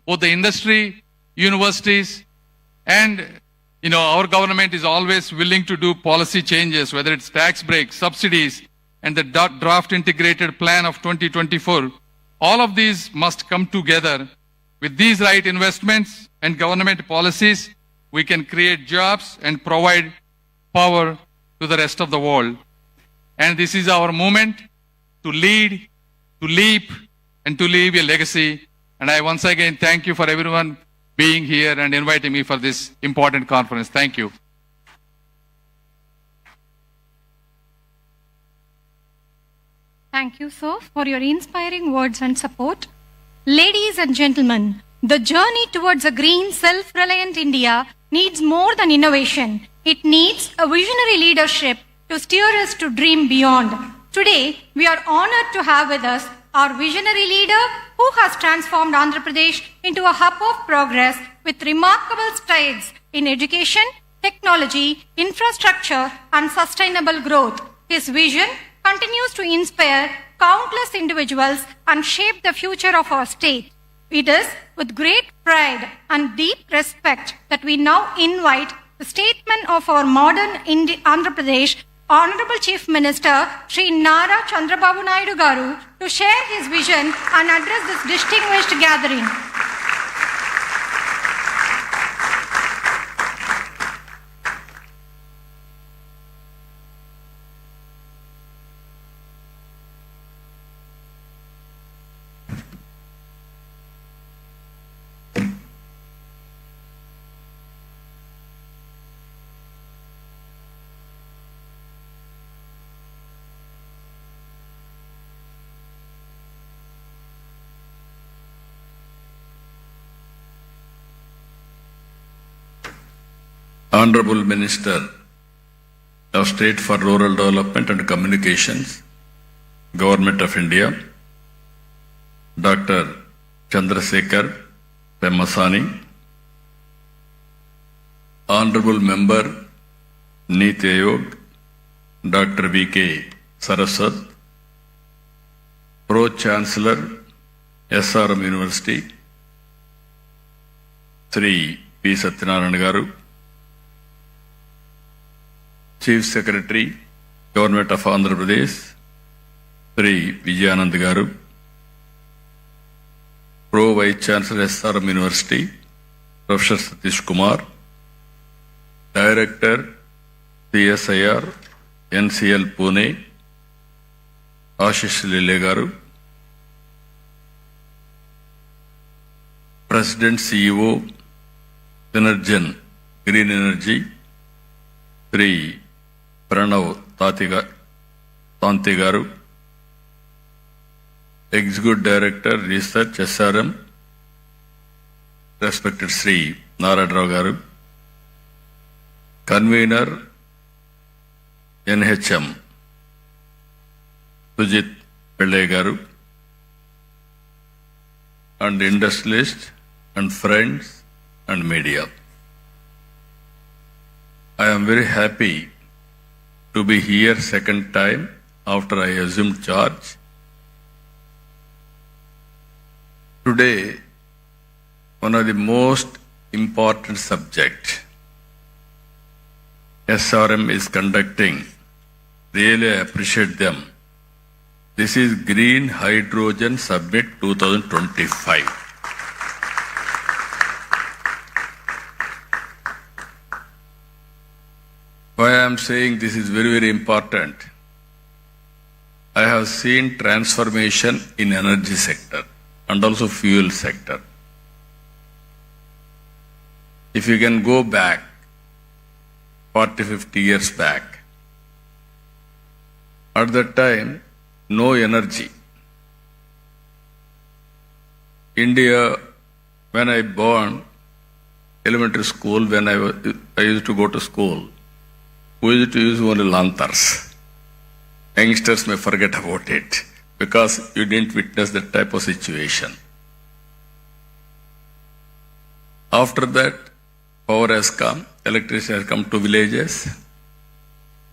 both the industry, universities, and our government is always willing to do policy changes, whether it's tax breaks, subsidies, and the draft integrated plan of 2024. All of these must come together. With these right investments and government policies, we can create jobs and provide power to the rest of the world. And this is our moment to lead, to leap, and to leave a legacy. And I once again thank you for everyone being here and inviting me for this important conference. Thank you. Thank you, sir, for your inspiring words and support. Ladies and gentlemen, the journey towards a green, self-reliant India needs more than innovation. It needs a visionary leadership to steer us to dream beyond. Today, we are honored to have with us our visionary leader who has transformed Andhra Pradesh into a hub of progress with remarkable strides in education, technology, infrastructure, and sustainable growth. His vision continues to inspire countless individuals and shape the future of our state. It is with great pride and deep respect that we now invite the statesman of our modern Andhra Pradesh, Honorable Chief Minister Sri Nara Chandrababu Naidu Garu, to share his vision and address this distinguished gathering. Honorable Minister of State for Rural Development and Communications, Government of India, Dr. Chandrasekhar Pemmasani, Honorable Member, Niti Aayog, Dr. V.K. Saraswat, Pro-Chancellor, SRM University, Sri P. Satyanarayana Garu, Chief Secretary, Government of Andhra Pradesh, Sri Vijayanand Garu, Pro Vice Chancellor SRM University, Professor Satish Kumar, Director CSIR NCL Pune, Ashish Lile Garu, President CEO Synergen Green Energy, Sri Pranav Tanti Garu, Executive Director, Research, SRM, respected Sri Narayana Rao Garu, Convener, NHM, Sujit Pillai Garu, and industrialists and friends and media. I am very happy to be here second time after I assumed charge. Today, one of the most important subjects SRM is conducting. Really, I appreciate them. This is Green Hydrogen Summit 2025. Why I am saying this is very, very important? I have seen transformation in energy sector and also fuel sector. If you can go back 40, 50 years back, at that time, no energy. India, when I born, elementary school, when I used to go to school, we used to use only lanterns. Youngsters may forget about it because you didn't witness that type of situation. After that, power has come, electricity has come to villages.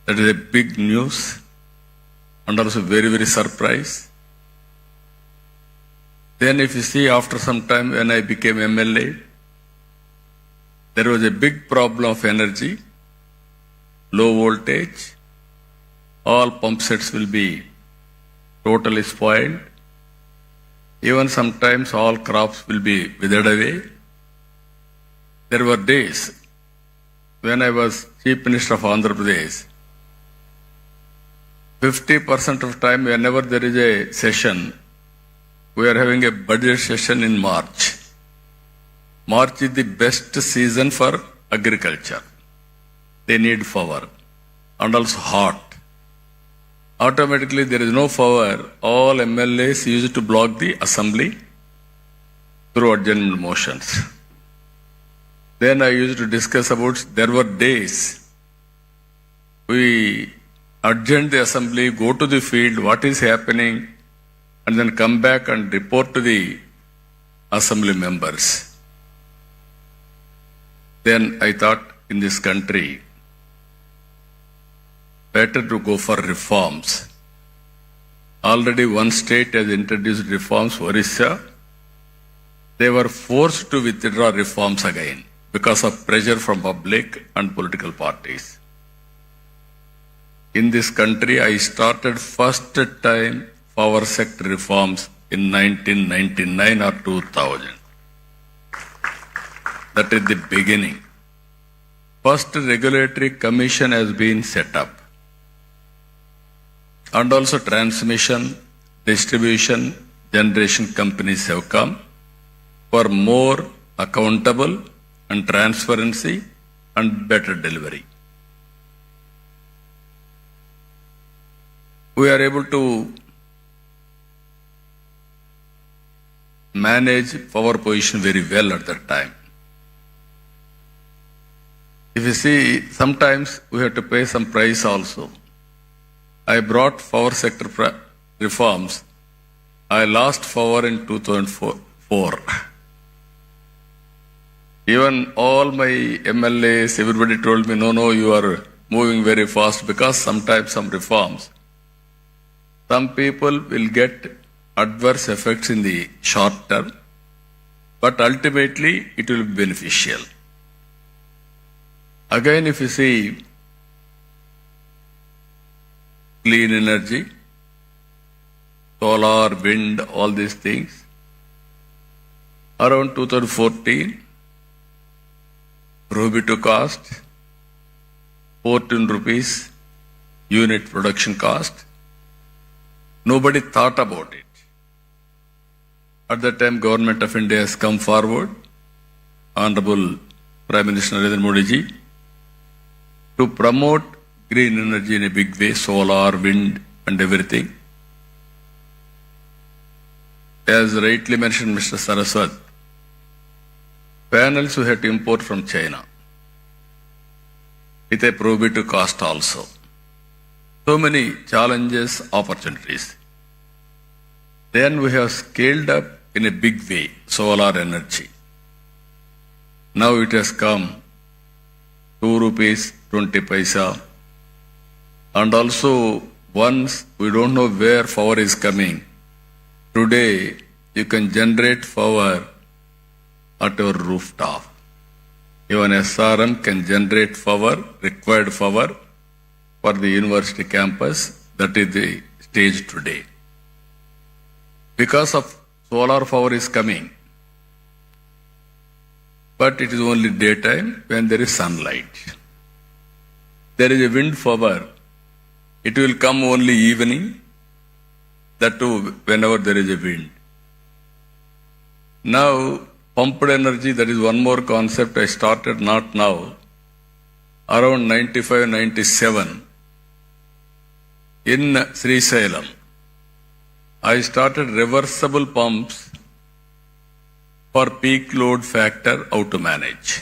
That is a big news and also very, very surprise. Then if you see after some time when I became MLA, there was a big problem of energy, low voltage, all pump sets will be totally spoiled. Even sometimes all crops will be withered away. There were days when I was Chief Minister of Andhra Pradesh, 50% of time whenever there is a session, we are having a budget session in March. March is the best season for agriculture. They need power and also hot. Automatically there is no power. All MLAs used to block the assembly through adjournment motions. Then I used to discuss about, there were days we adjourn the assembly, go to the field, what is happening, and then come back and report to the assembly members. Then I thought in this country, better to go for reforms. Already one state has introduced reforms, Orissa. They were forced to withdraw reforms again because of pressure from public and political parties. In this country, I started first time power sector reforms in 1999 or 2000. That is the beginning. First regulatory commission has been set up. And also transmission, distribution, generation companies have come for more accountable and transparency and better delivery. We are able to manage power position very well at that time. If you see, sometimes we have to pay some price also. I brought power sector reforms. I lost power in 2004. Even all my MLAs, everybody told me, no, you are moving very fast because sometimes some reforms, some people will get adverse effects in the short term, but ultimately it will be beneficial. Again, if you see clean energy, solar, wind, all these things, around 2014, prohibitive cost, 14 rupees unit production cost. Nobody thought about it. At that time, Government of India has come forward, Honorable Prime Minister Narendra Modi ji, to promote green energy in a big way, solar, wind and everything. as rightly mentioned Mr. Saraswat, panels we have to import from China with a prohibitive cost also. So many challenges, opportunities. Then we have scaled up in a big way solar energy. Now it has come ₹2.20. And also, once we don't know where power is coming, today you can generate power at your rooftop. Even SRM can generate power, required power for the university campus. That is the stage today. Because of solar power is coming, but it is only daytime when there is sunlight. There is a wind power. It will come only evening, that too whenever there is a wind. Now, pumped energy, that is one more concept I started not now. Around 95, 97, in Sri Salem, I started reversible pumps for peak load factor, how to manage.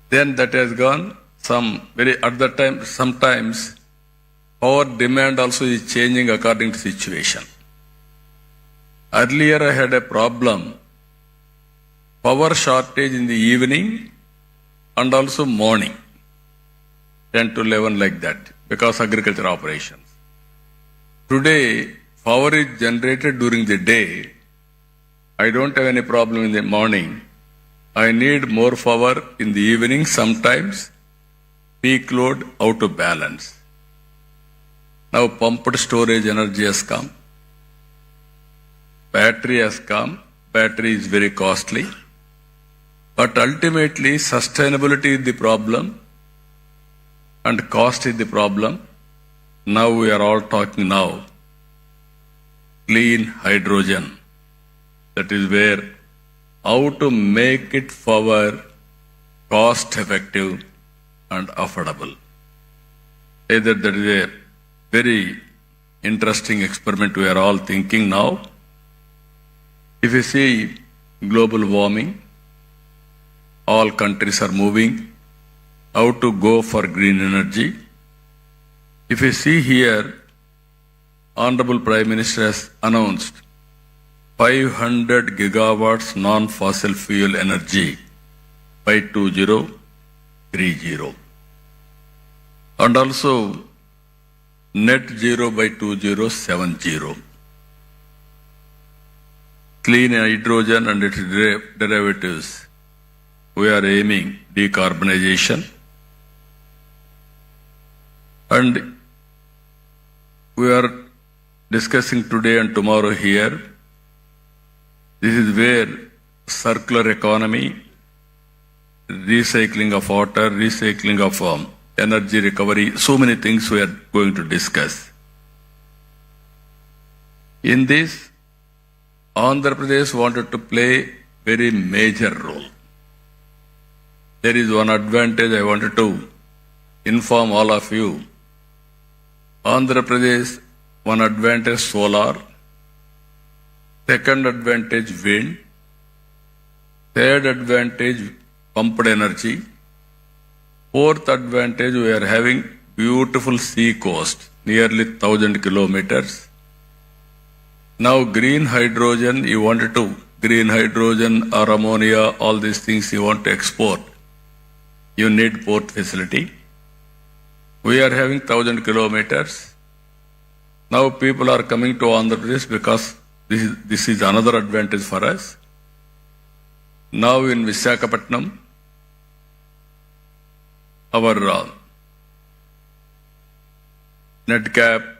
Then that has gone at that time, sometimes power demand also is changing according to situation. Earlier I had a problem, power shortage in the evening and also morning, 10 to 11 like that, because agriculture operations. Today, power is generated during the day. I don't have any problem in the morning. I need more power in the evening sometimes. Peak load out of balance. Now pumped storage energy has come. Battery has come. Battery is very costly. But ultimately sustainability is the problem and cost is the problem. Now we are all talking now. Clean hydrogen. That is where how to make it power cost effective and affordable. Either that is a very interesting experiment we are all thinking now. If you see global warming, all countries are moving how to go for green energy. If you see here, Honorable Prime Minister has announced 500 gigawatts non-fossil fuel energy by 2030. And also net zero by 2070. Clean hydrogen and its derivatives. We are aiming decarbonization. And we are discussing today and tomorrow here. This is where circular economy, recycling of water, recycling of energy recovery, so many things we are going to discuss. In this, Andhra Pradesh wanted to play very major role. There is one advantage I wanted to inform all of you. Andhra Pradesh, one advantage solar, second advantage wind, third advantage pumped energy, fourth advantage we are having beautiful sea coast, nearly 1,000 kilometers. Now green hydrogen, you wanted to, green hydrogen or ammonia, all these things you want to export. You need port facility. We are having 1,000 kilometers. Now people are coming to Andhra Pradesh because this is another advantage for us. Now in Visakhapatnam, our NEDCAP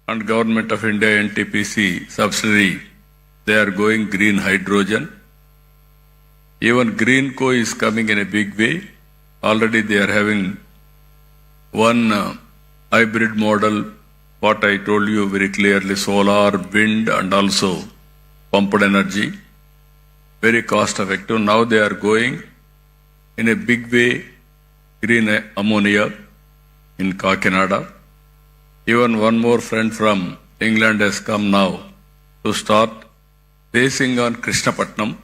and Government of India NTPC subsidiary, they are going green hydrogen. Even Greenco is coming in a big way. Already they are having one hybrid model, what I told you very clearly, solar, wind and also pumped energy. Very cost effective. Now they are going in a big way, green ammonia in Kakinada. Even one more friend from England has come now to start basing on Krishnapatnam.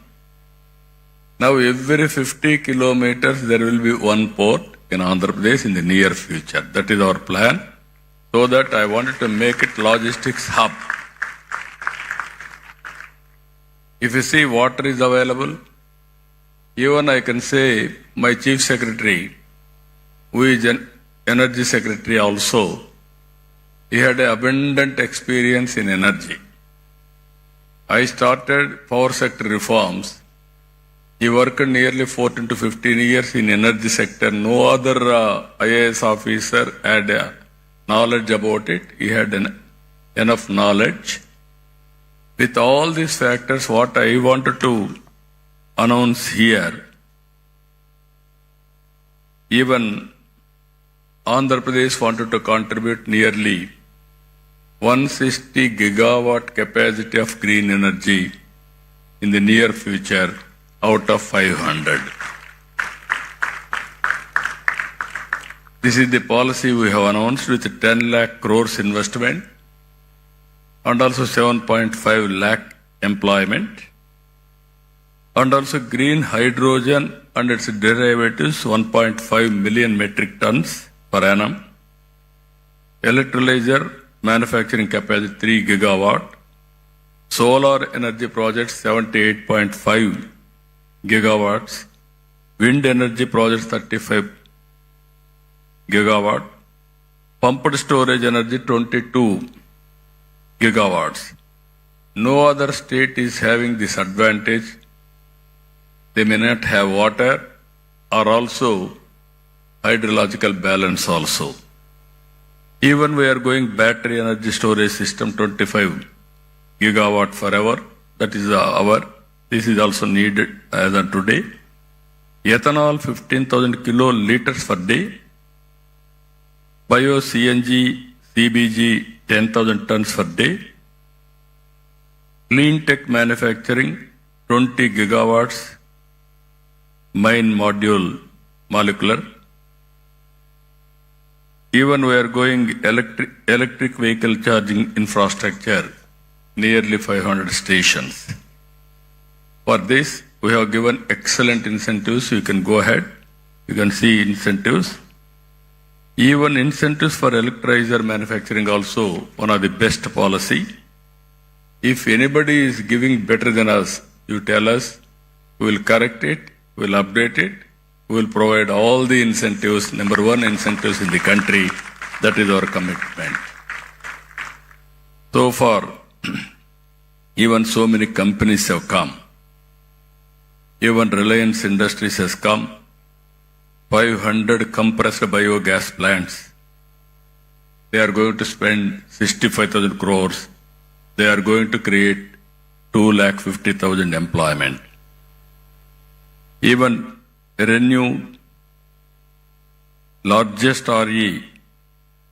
Now every 50 kilometers there will be one port in Andhra Pradesh in the near future. That is our plan. So that I wanted to make it logistics hub. If you see water is available, even I can say my chief secretary, who is an energy secretary also, he had an abundant experience in energy. I started power sector reforms. He worked nearly 14 to 15 years in energy sector. No other IAS officer had knowledge about it. He had enough knowledge. With all these factors, what I wanted to announce here, even Andhra Pradesh wanted to contribute nearly 160 gigawatt capacity of green energy in the near future out of 500. This is the policy we have announced with 10 lakh crores investment and also 7.5 lakh employment, and also green hydrogen and its derivatives 1.5 million metric tons per annum, electrolyzer manufacturing capacity 3 gigawatt, solar energy projects 78.5 gigawatts, wind energy projects 35 gigawatt, pumped storage energy 22 gigawatts. No other state is having this advantage. They may not have water or also hydrological balance also. Even we are going battery energy storage system 25 gigawatt forever. That is this is also needed as of today. Ethanol 15,000 kiloliters per day. Bio CNG, CBG 10,000 tons per day. Clean tech manufacturing 20 gigawatts. Mine module molecular. Even we are going electric vehicle charging infrastructure, nearly 500 stations. For this, we have given excellent incentives. You can go ahead. You can see incentives. Even incentives for electrolyzer manufacturing also one of the best policy. If anybody is giving better than us, you tell us, we will correct it, we will update it, we will provide all the incentives, number one incentives in the country. That is our commitment. So far, even so many companies have come. Even Reliance Industries has come. 500 compressed biogas plants. They are going to spend 65,000 crores. They are going to create 250,000 employment. Even Renew, largest RE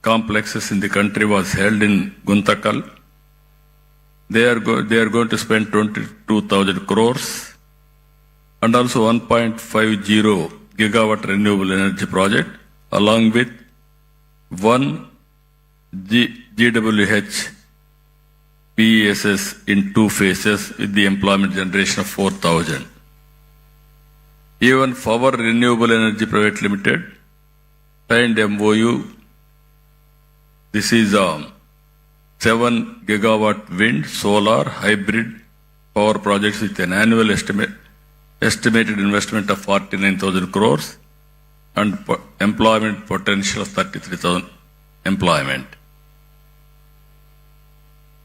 complexes in the country, was held in Guntakal. They are going to spend 22,000 crores and also 1.50 gigawatt renewable energy project, along with one GWH PESS in 2 phases with the employment generation of 4,000. Even Power Renewable Energy Private Limited signed MOU. This is 7 gigawatt wind, solar, hybrid power projects with an annual estimated investment of 49,000 crores and employment potential of 33,000 employment.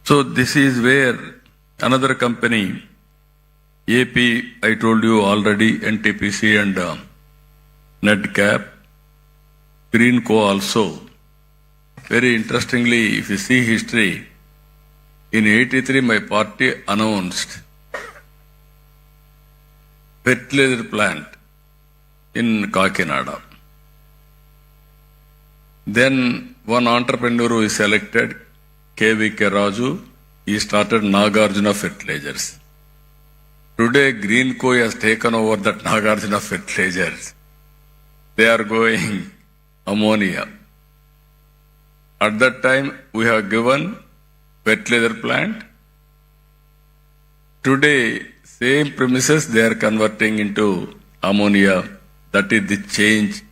So this is where another company, AP, I told you already, NTPC and NetCap, Greenco also. Very interestingly, if you see history, in 83 my party announced fertilizer plant in Kakinada. Then one entrepreneur who is selected, KVK Raju, he started Nagarjuna Fertilizers. Today, Greenco has taken over that Nagarjuna Fertilizers. They are going ammonia. At that time, we have given wet leather plant. Today, same premises they are converting into ammonia. That is the change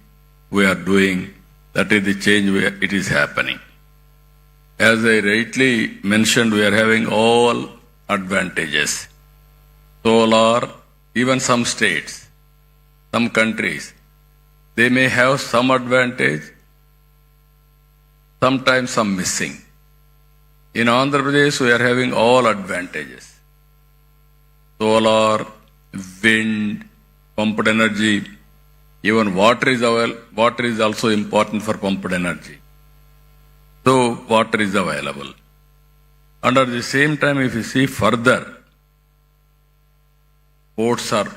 we are doing. That is the change it is happening. As I rightly mentioned, we are having all advantages. Solar, even some states, some countries, they may have some advantage, sometimes some missing. In Andhra Pradesh, we are having all advantages. Solar, wind, pumped energy, even water is also important for pumped energy. So water is available. And at the same time, if you see further, ports are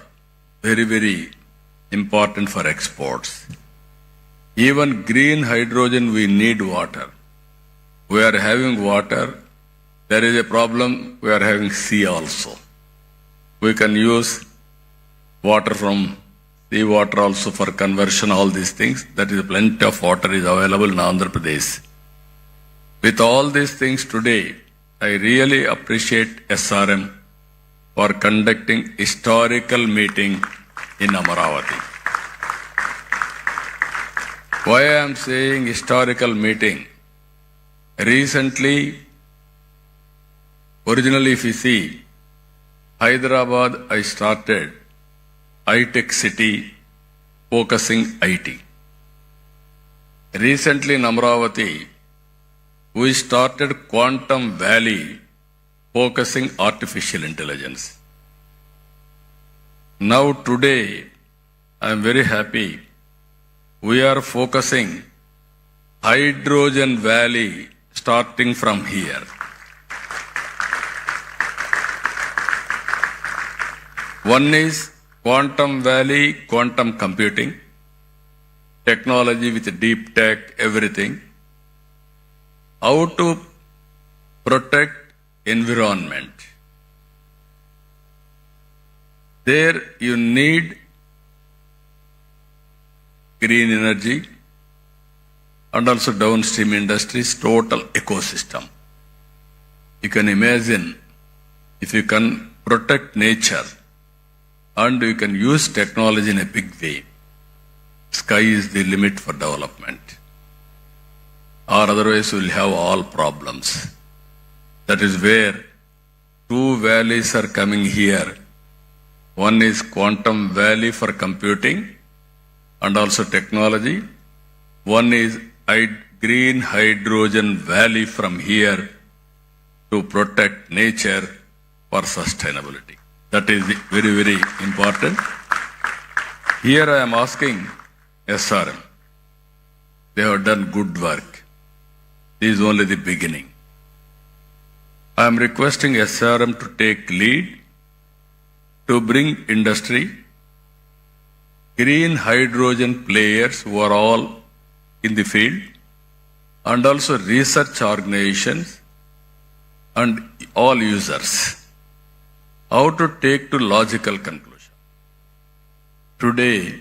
very, very important for exports. Even green hydrogen, we need water. We are having water. There is a problem, we are having sea also. We can use water from seawater also for conversion, all these things. That is plenty of water is available in Andhra Pradesh. With all these things today, I really appreciate SRM for conducting historical meeting in Amaravati. Why I am saying historical meeting? Recently, originally if you see, Hyderabad I started iTech City focusing IT. Recently in Amaravati, we started Quantum Valley focusing artificial intelligence. Now today, I am very happy, we are focusing Hydrogen Valley starting from here. One is Quantum Valley, quantum computing, technology with deep tech, everything. How to protect environment. There you need green energy and also downstream industries, total ecosystem. You can imagine if you can protect nature and you can use technology in a big way, sky is the limit for development. Or otherwise we will have all problems. That is where two valleys are coming here. One is Quantum Valley for computing and also technology. One is Green Hydrogen Valley from here to protect nature for sustainability. That is very, very important. Here I am asking SRM. They have done good work. This is only the beginning. I am requesting SRM to take lead to bring industry, green hydrogen players who are all in the field, and also research organizations and all users. How to take to logical conclusion. Today,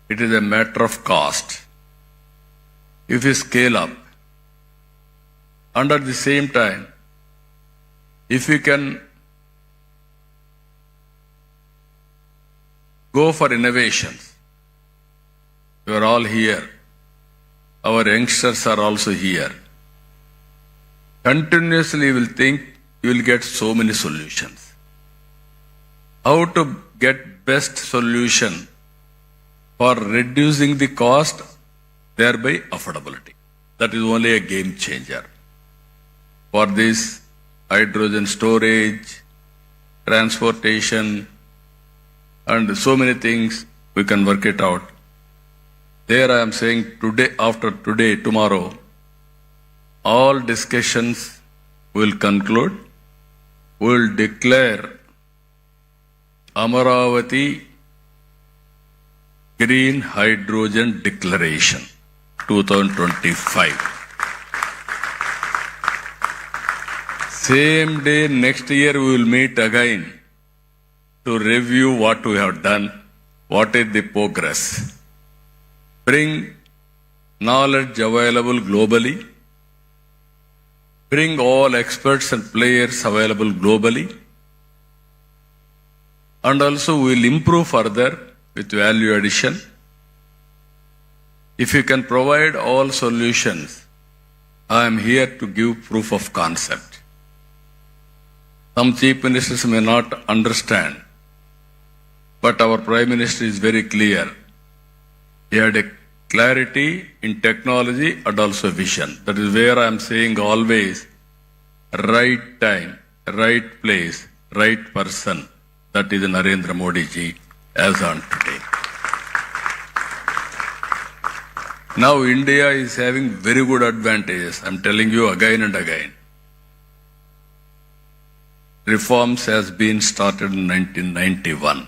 it is a matter of cost. If you scale up, and at the same time, if you can go for innovations, you are all here. Our youngsters are also here. Continuously you will think you will get so many solutions. How to get best solution for reducing the cost, thereby affordability. That is only a game changer. For this, hydrogen storage, transportation, and so many things, we can work it out. There I am saying today, after today, tomorrow, all discussions will conclude. We will declare Amaravati Green Hydrogen Declaration 2025. Same day, next year, we will meet again to review what we have done, what is the progress. Bring knowledge available globally bring all experts and players available globally, and also we will improve further with value addition. If you can provide all solutions, I am here to give proof of concept. Some chief ministers may not understand, but our Prime Minister is very clear. He had a clarity in technology and also vision. That is where I am saying always, right time, right place, right person. That is Narendra Modi ji as on today. Now India is having very good advantages. I am telling you again and again. Reforms has been started in 1991.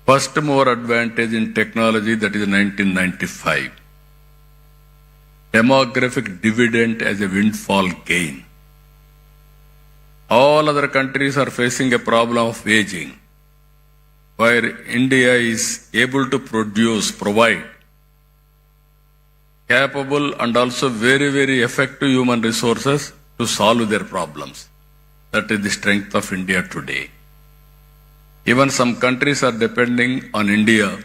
First mover advantage in technology, that is 1995. Demographic dividend as a windfall gain. All other countries are facing a problem of aging, where India is able to provide capable and also very, very effective human resources to solve their problems. That is the strength of India today. Even some countries are depending on India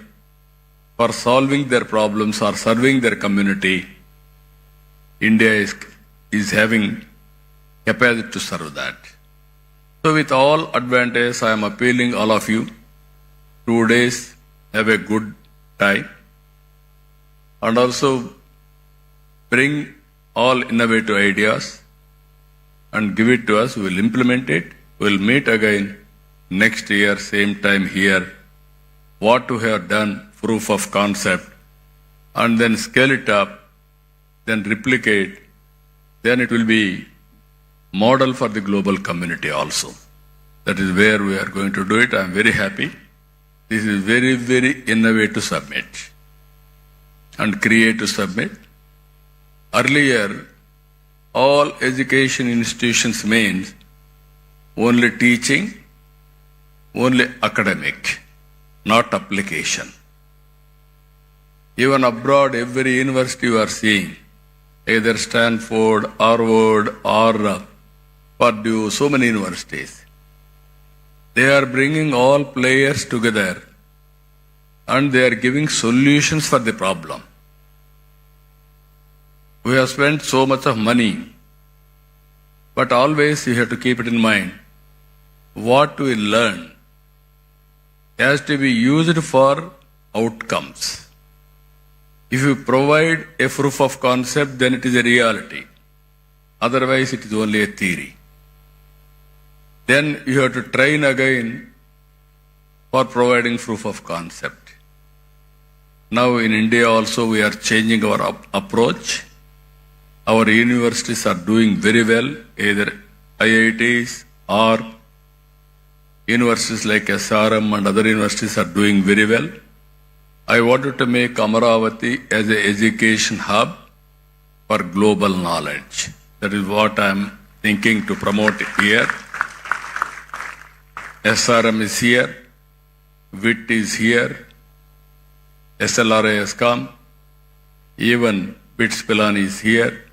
for solving their problems or serving their community. India is having capacity to serve that. So with all advantages, I am appealing all of you, 2 days, have a good time, and also bring all innovative ideas and give it to us. We will implement it. We will meet again next year, same time here. What we have done, proof of concept, and then scale it up, then replicate, then it will be model for the global community also. That is where we are going to do it. I am very happy. This is very, very innovative summit and creative summit. Earlier, all education institutions means only teaching, only academic, not application. Even abroad, every university you are seeing, either Stanford, Harvard, or Purdue, so many universities, they are bringing all players together and they are giving solutions for the problem. We have spent so much of money, but always you have to keep it in mind. What we learn has to be used for outcomes. If you provide a proof of concept, then it is a reality. Otherwise, it is only a theory. Then you have to train again for providing proof of concept. Now in India also we are changing our approach. Our universities are doing very well, either IITs or universities like SRM and other universities are doing very well. I wanted to make Amaravati as an education hub for global knowledge. That is what I am thinking to promote here. SRM is here, WIT is here, SLRA has come, even BITS Pilani is here,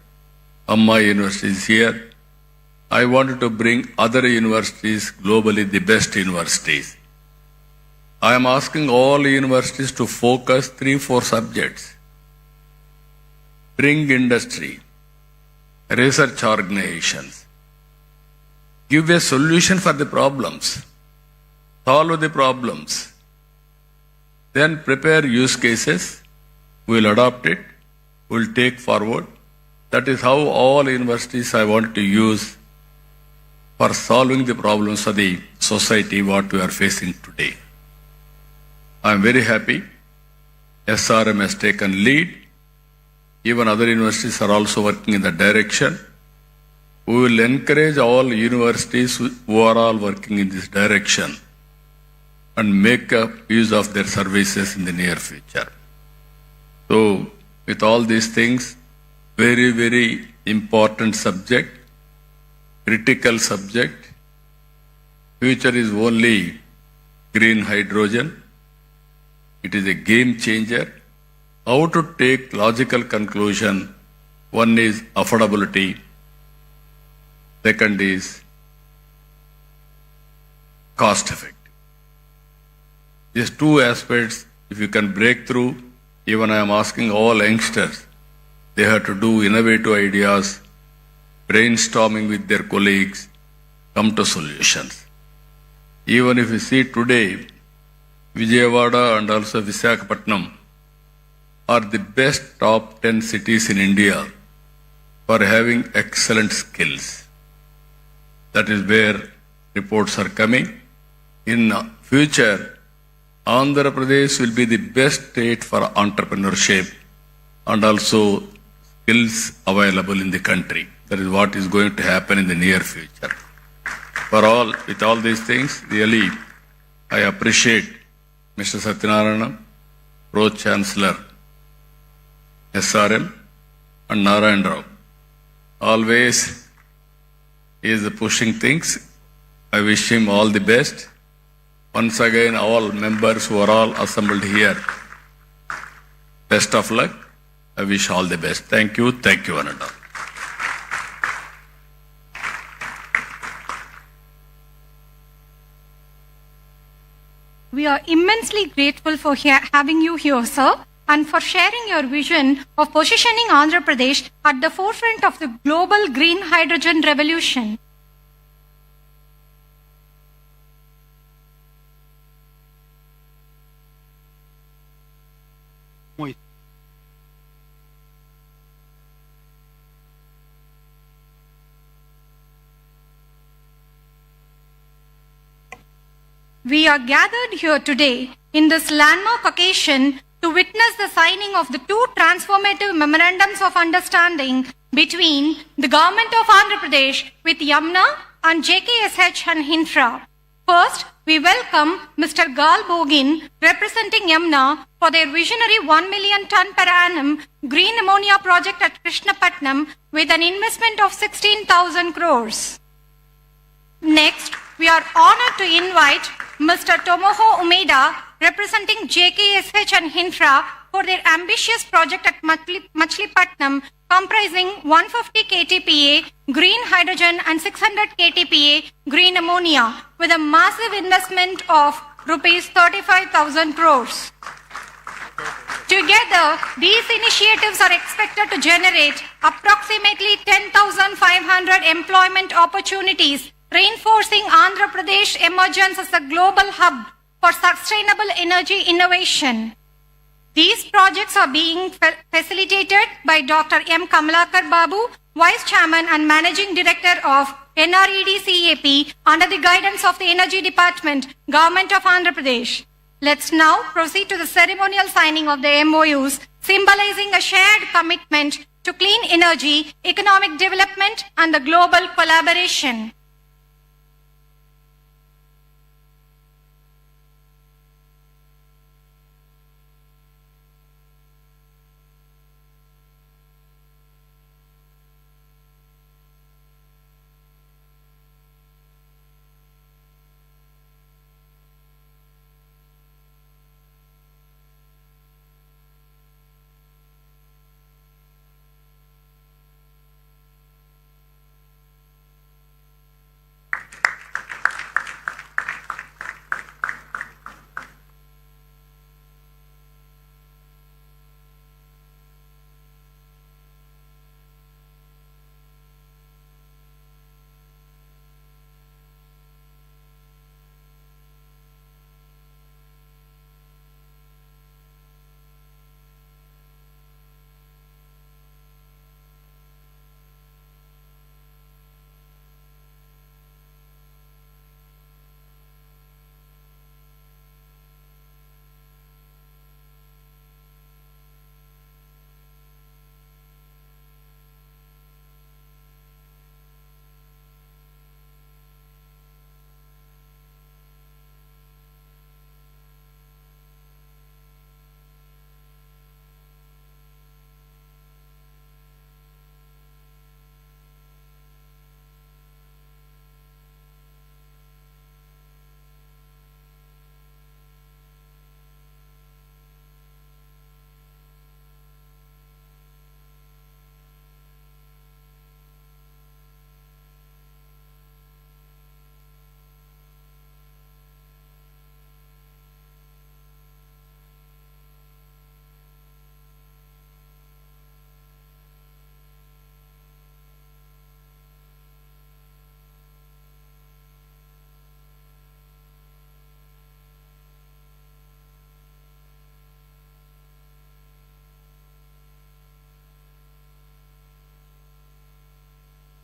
Amma University is here. I wanted to bring other universities globally, the best universities. I am asking all universities to focus 3-4 subjects. Bring industry, research organizations, give a solution for the problems, solve the problems, then prepare use cases, we will adopt it, we will take forward. That is how all universities I want to use for solving the problems of the society what we are facing today. I am very happy. SRM has taken lead. Even other universities are also working in that direction. We will encourage all universities who are all working in this direction and make use of their services in the near future. So, with all these things, very, very important subject, critical subject. Future is only green hydrogen. It is a game changer. How to take logical conclusion One is affordability. Second is cost effective. These two aspects, if you can break through, even I am asking all youngsters, they have to do innovative ideas, brainstorming with their colleagues, come to solutions. Even if you see today, Vijayawada and also Visakhapatnam are the best top 10 cities in India for having excellent skills. That is where reports are coming. In future, Andhra Pradesh will be the best state for entrepreneurship and also skills available in the country. That is what is going to happen in the near future. With all these things, really, I appreciate Mr. Satyanarayana, Pro Chancellor, SRM, and Narayan Rao. Always he is pushing things. I wish him all the best. Once again, all members who are all assembled here, best of luck. I wish all the best. Thank you, one and all. We are immensely grateful for having you here, sir, and for sharing your vision of positioning Andhra Pradesh at the forefront of the global green hydrogen revolution. We are gathered here today in this landmark occasion to witness the signing of the two transformative memorandums of understanding between the Government of Andhra Pradesh with Yamuna and JKSH and Hinfra. First, we welcome Mr. Gal Bogin, representing Yamuna, for their visionary 1 million ton per annum green ammonia project at Krishnapatnam with an investment of 16,000 crores. Next, we are honored to invite Mr. Tomoho Umeda, representing JKSH and Hinfra, for their ambitious project at Machilipatnam, comprising 150 KTPA green hydrogen and 600 KTPA green ammonia, with a massive investment of rupees 35,000 crores. Together, these initiatives are expected to generate approximately 10,500 employment opportunities, reinforcing Andhra Pradesh emergence as a global hub for sustainable energy innovation. These projects are being facilitated by Dr. M. Kamalakar Babu, Vice Chairman and Managing Director of NRED CAP, under the guidance of the Energy Department, Government of Andhra Pradesh. Let's now proceed to the ceremonial signing of the MOUs, symbolizing a shared commitment to clean energy, economic development, and the global collaboration.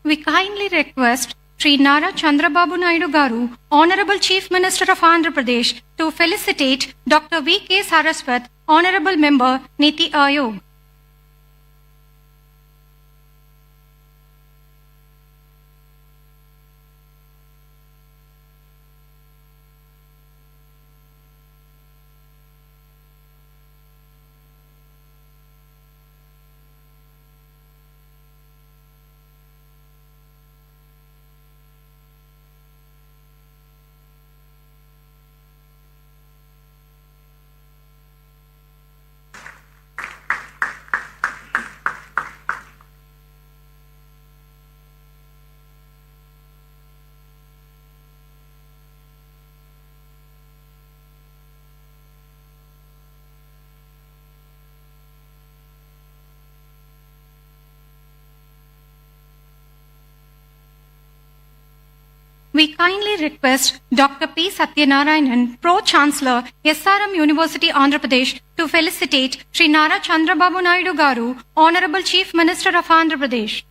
we kindly request Sri Nara Chandrababu Naidu Garu, Honorable Chief Minister of Andhra Pradesh, to felicitate Dr. V.K. Saraswat, Honorable Member, Niti Aayog. We kindly request Dr. P. Satyanarayanan, Pro-Chancellor, SRM University, Andhra Pradesh, to felicitate Sri Nara Chandrababu Naidu Garu, Honorable Chief Minister of Andhra Pradesh.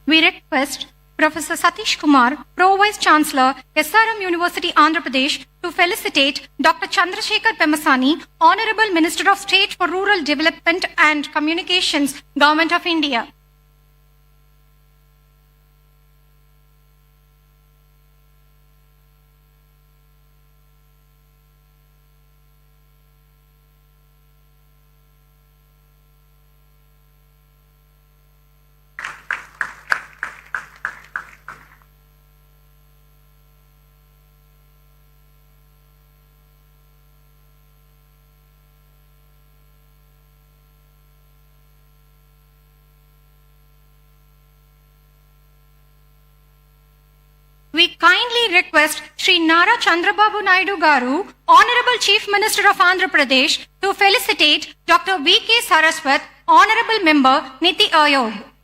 We request Professor Satish Kumar, Pro-Vice Chancellor, SRM University, Andhra Pradesh, to felicitate Dr. Chandrasekhar Pemasani, Honorable Minister of State for Rural Development and Communications, Government of India. We kindly request Sri Nara Chandrababu Naidu Garu, Honorable Chief Minister of Andhra Pradesh, to felicitate Dr. V.K. Saraswat, Honorable Member, Niti Aayog.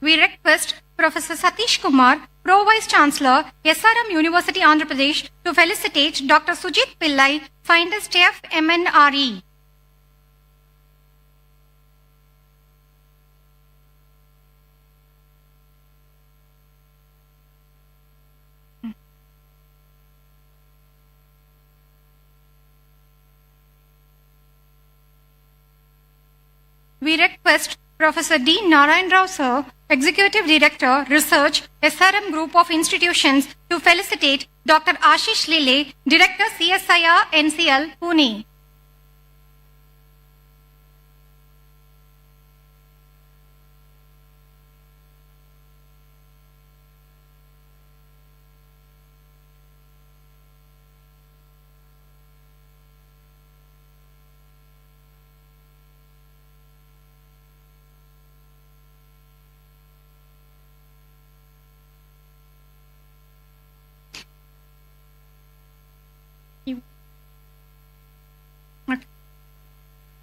We request Professor Satish Kumar, Pro-Vice Chancellor, SRM University, Andhra Pradesh, to felicitate Dr. Sujit Pillai, Finest F. MNRE. We request Professor D. Narayan Rao, Sir, Executive Director, Research, SRM Group of Institutions, to felicitate Dr. Ashish Lele, Director, CSIR, NCL, Pune.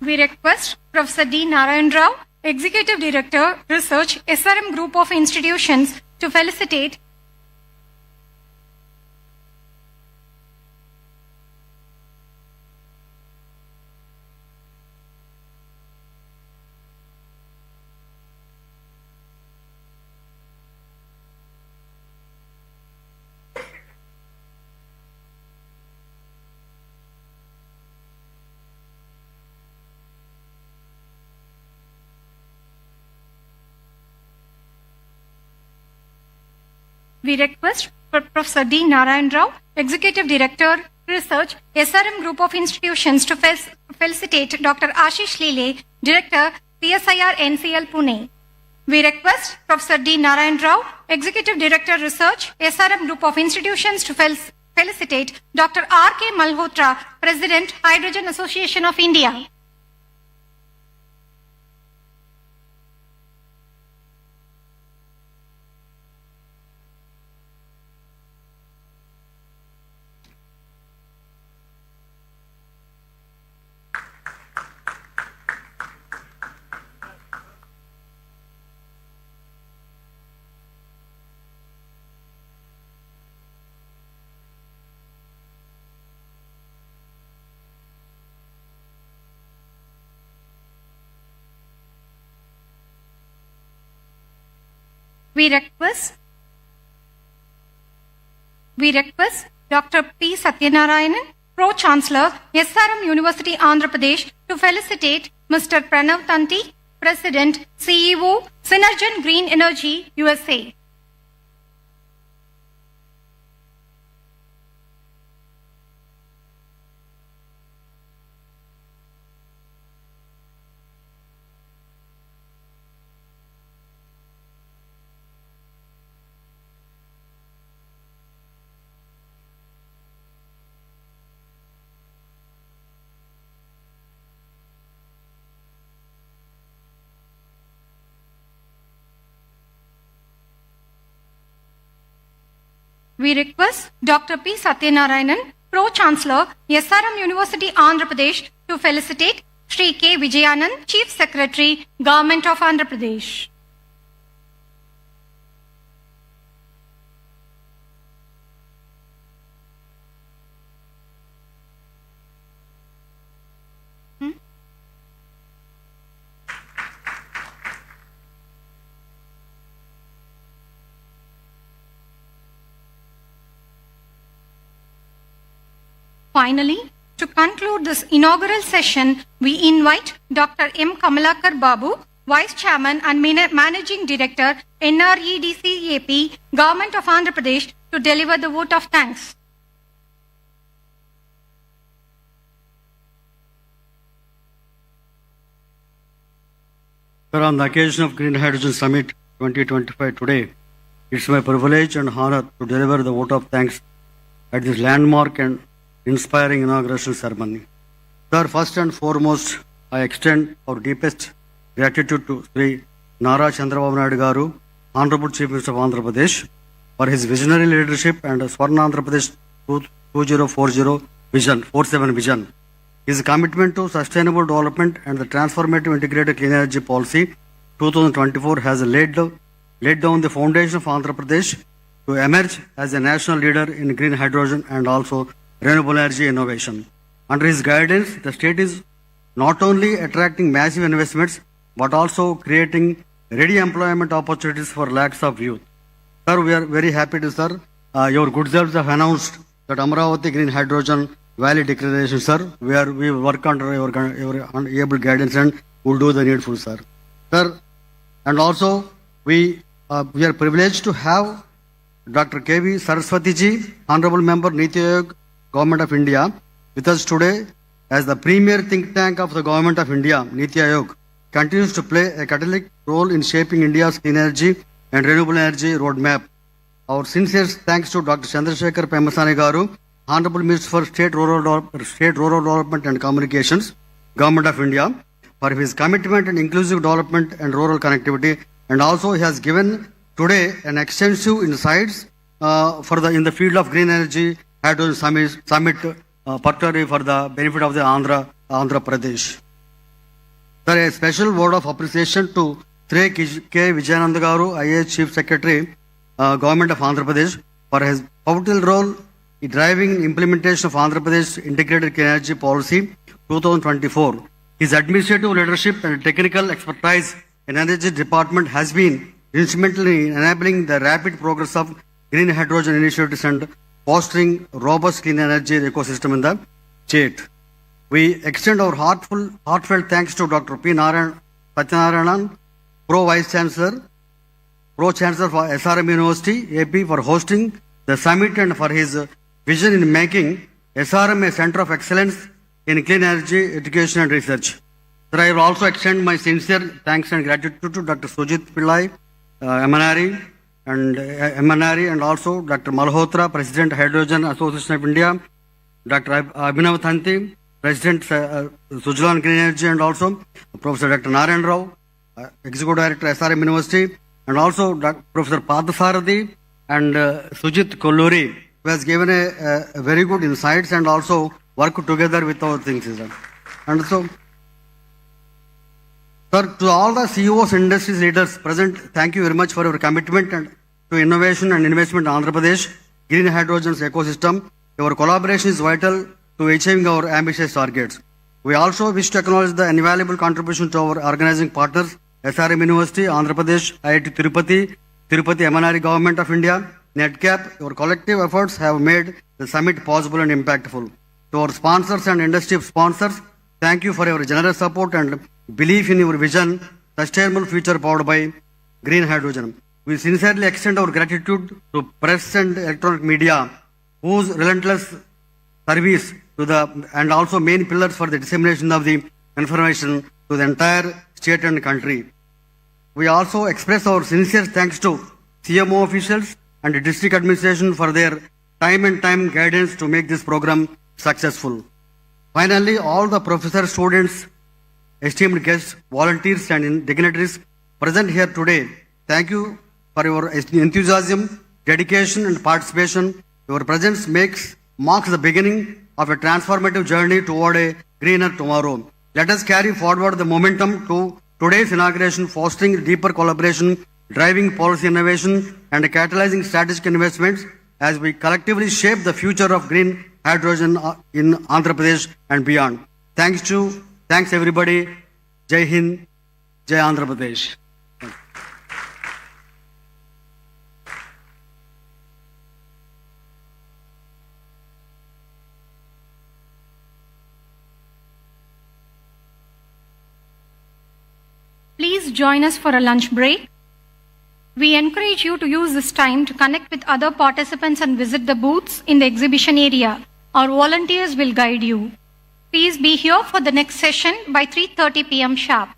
We request Professor D. Narayan Rao, Executive Director, Research, SRM Group of Institutions, to felicitate we request Professor D. Narayan Rao, Executive Director, Research, SRM Group of Institutions, to felicitate Dr. Ashish Lele, Director, CSIR NCL Pune. We request Professor D. Narayan Rao, Executive Director, Research, SRM Group of Institutions, to felicitate Dr. R.K. Malhotra, President, Hydrogen Association of India. We request Dr. P. Satyanarayanan, Pro-Chancellor, SRM University, Andhra Pradesh, to felicitate Mr. Pranav Tanti, President, CEO, Synergen Green Energy, USA. We request Dr. P. Satyanarayanan, Pro-Chancellor, SRM University, Andhra Pradesh, to felicitate Shri K. Vijayanand, Chief Secretary, Government of Andhra Pradesh. Finally, to conclude this inaugural session, we invite Dr. M. Kamalakar Babu, Vice Chairman and Managing Director, NREDCAP, Government of Andhra Pradesh, to deliver the vote of thanks. Sir, on the occasion of Green Hydrogen Summit 2025 today, it's my privilege and honor to deliver the vote of thanks at this landmark and inspiring inauguration ceremony. Sir, first and foremost, I extend our deepest gratitude to Sri Nara Chandrababu Naidu Garu, Honorable Chief Minister of Andhra Pradesh, for his visionary leadership and Swarna Andhra Pradesh 2040 vision, 47 vision. His commitment to sustainable development and the transformative integrated clean energy policy 2024 has laid down the foundation of Andhra Pradesh to emerge as a national leader in green hydrogen and also renewable energy innovation. Under his guidance, the state is not only attracting massive investments, but also creating ready employment opportunities for lakhs of youth. Sir, we are very happy to, sir, your good selves have announced that Amaravati Green Hydrogen Valley Declaration, sir. We work under your able guidance and will do the needful, sir. Sir, and also we are privileged to have Dr. K.V. Saraswati ji, Honorable Member, Niti Aayog, Government of India, with us today as the premier think tank of the Government of India. Niti Aayog continues to play a catalytic role in shaping India's clean energy and renewable energy roadmap. Our sincere thanks to Dr. Chandrasekhar Pemasani Garu, Honorable Minister for State Rural Development and Communications, Government of India, for his commitment and inclusive development and rural connectivity, and also he has given today an extensive insights in the field of green energy hydrogen summit, particularly for the benefit of the Andhra Pradesh. Sir, a special word of appreciation to Sri K. Vijayanand Garu, IAS Chief Secretary, Government of Andhra Pradesh, for his pivotal role in driving implementation of Andhra Pradesh Integrated Clean Energy Policy 2024. His administrative leadership and technical expertise in Energy Department has been instrumental in enabling the rapid progress of green hydrogen initiatives and fostering robust clean energy ecosystem in the state. We extend our heartfelt thanks to Dr. P. Satyanarayanan, Pro Vice Chancellor, Pro-Chancellor for SRM University, AP, for hosting the summit and for his vision in making SRM a center of excellence in clean energy, education and research. Sir, I will also extend my sincere thanks and gratitude to Dr. Sujit Pillai, MNRE, and also Dr. Malhotra, President, Hydrogen Association of India, Dr. Abhinav Thanti, President, Sujlan Green Energy, and also Professor Dr. Narayan Rao, Executive Director, SRM University, and also Professor Parthasarathy and Sujit Kolluri, who has given a very good insights and also work together with our things. And so, sir, to all the CEOs, industries leaders present, thank you very much for your commitment and to innovation and investment in Andhra Pradesh green hydrogen's ecosystem. Your collaboration is vital to achieving our ambitious targets. We also wish to acknowledge the invaluable contribution to our organizing partners, SRM University, Andhra Pradesh, IIT Tirupati, MNRE Government of India, NEDCAP. Your collective efforts have made the summit possible and impactful. To our sponsors and industry sponsors, thank you for your generous support and belief in your vision, sustainable future powered by green hydrogen. We sincerely extend our gratitude to press and electronic media, whose relentless service to the and also main pillars for the dissemination of the information to the entire state and country. We also express our sincere thanks to CMO officials and the district administration for their time and guidance to make this program successful. Finally, all the professors, students, esteemed guests, volunteers and dignitaries present here today, thank you for your enthusiasm, dedication and participation. Your presence marks the beginning of a transformative journey toward a greener tomorrow. Let us carry forward the momentum to today's inauguration, fostering deeper collaboration, driving policy innovation and catalyzing strategic investments as we collectively shape the future of green hydrogen in Andhra Pradesh and beyond. Thanks everybody. Jai Hind, Jai Andhra Pradesh. Please join us for a lunch break. We encourage you to use this time to connect with other participants and visit the booths in the exhibition area. Our volunteers will guide you. Please be here for the next session by 3:30 p.m. sharp.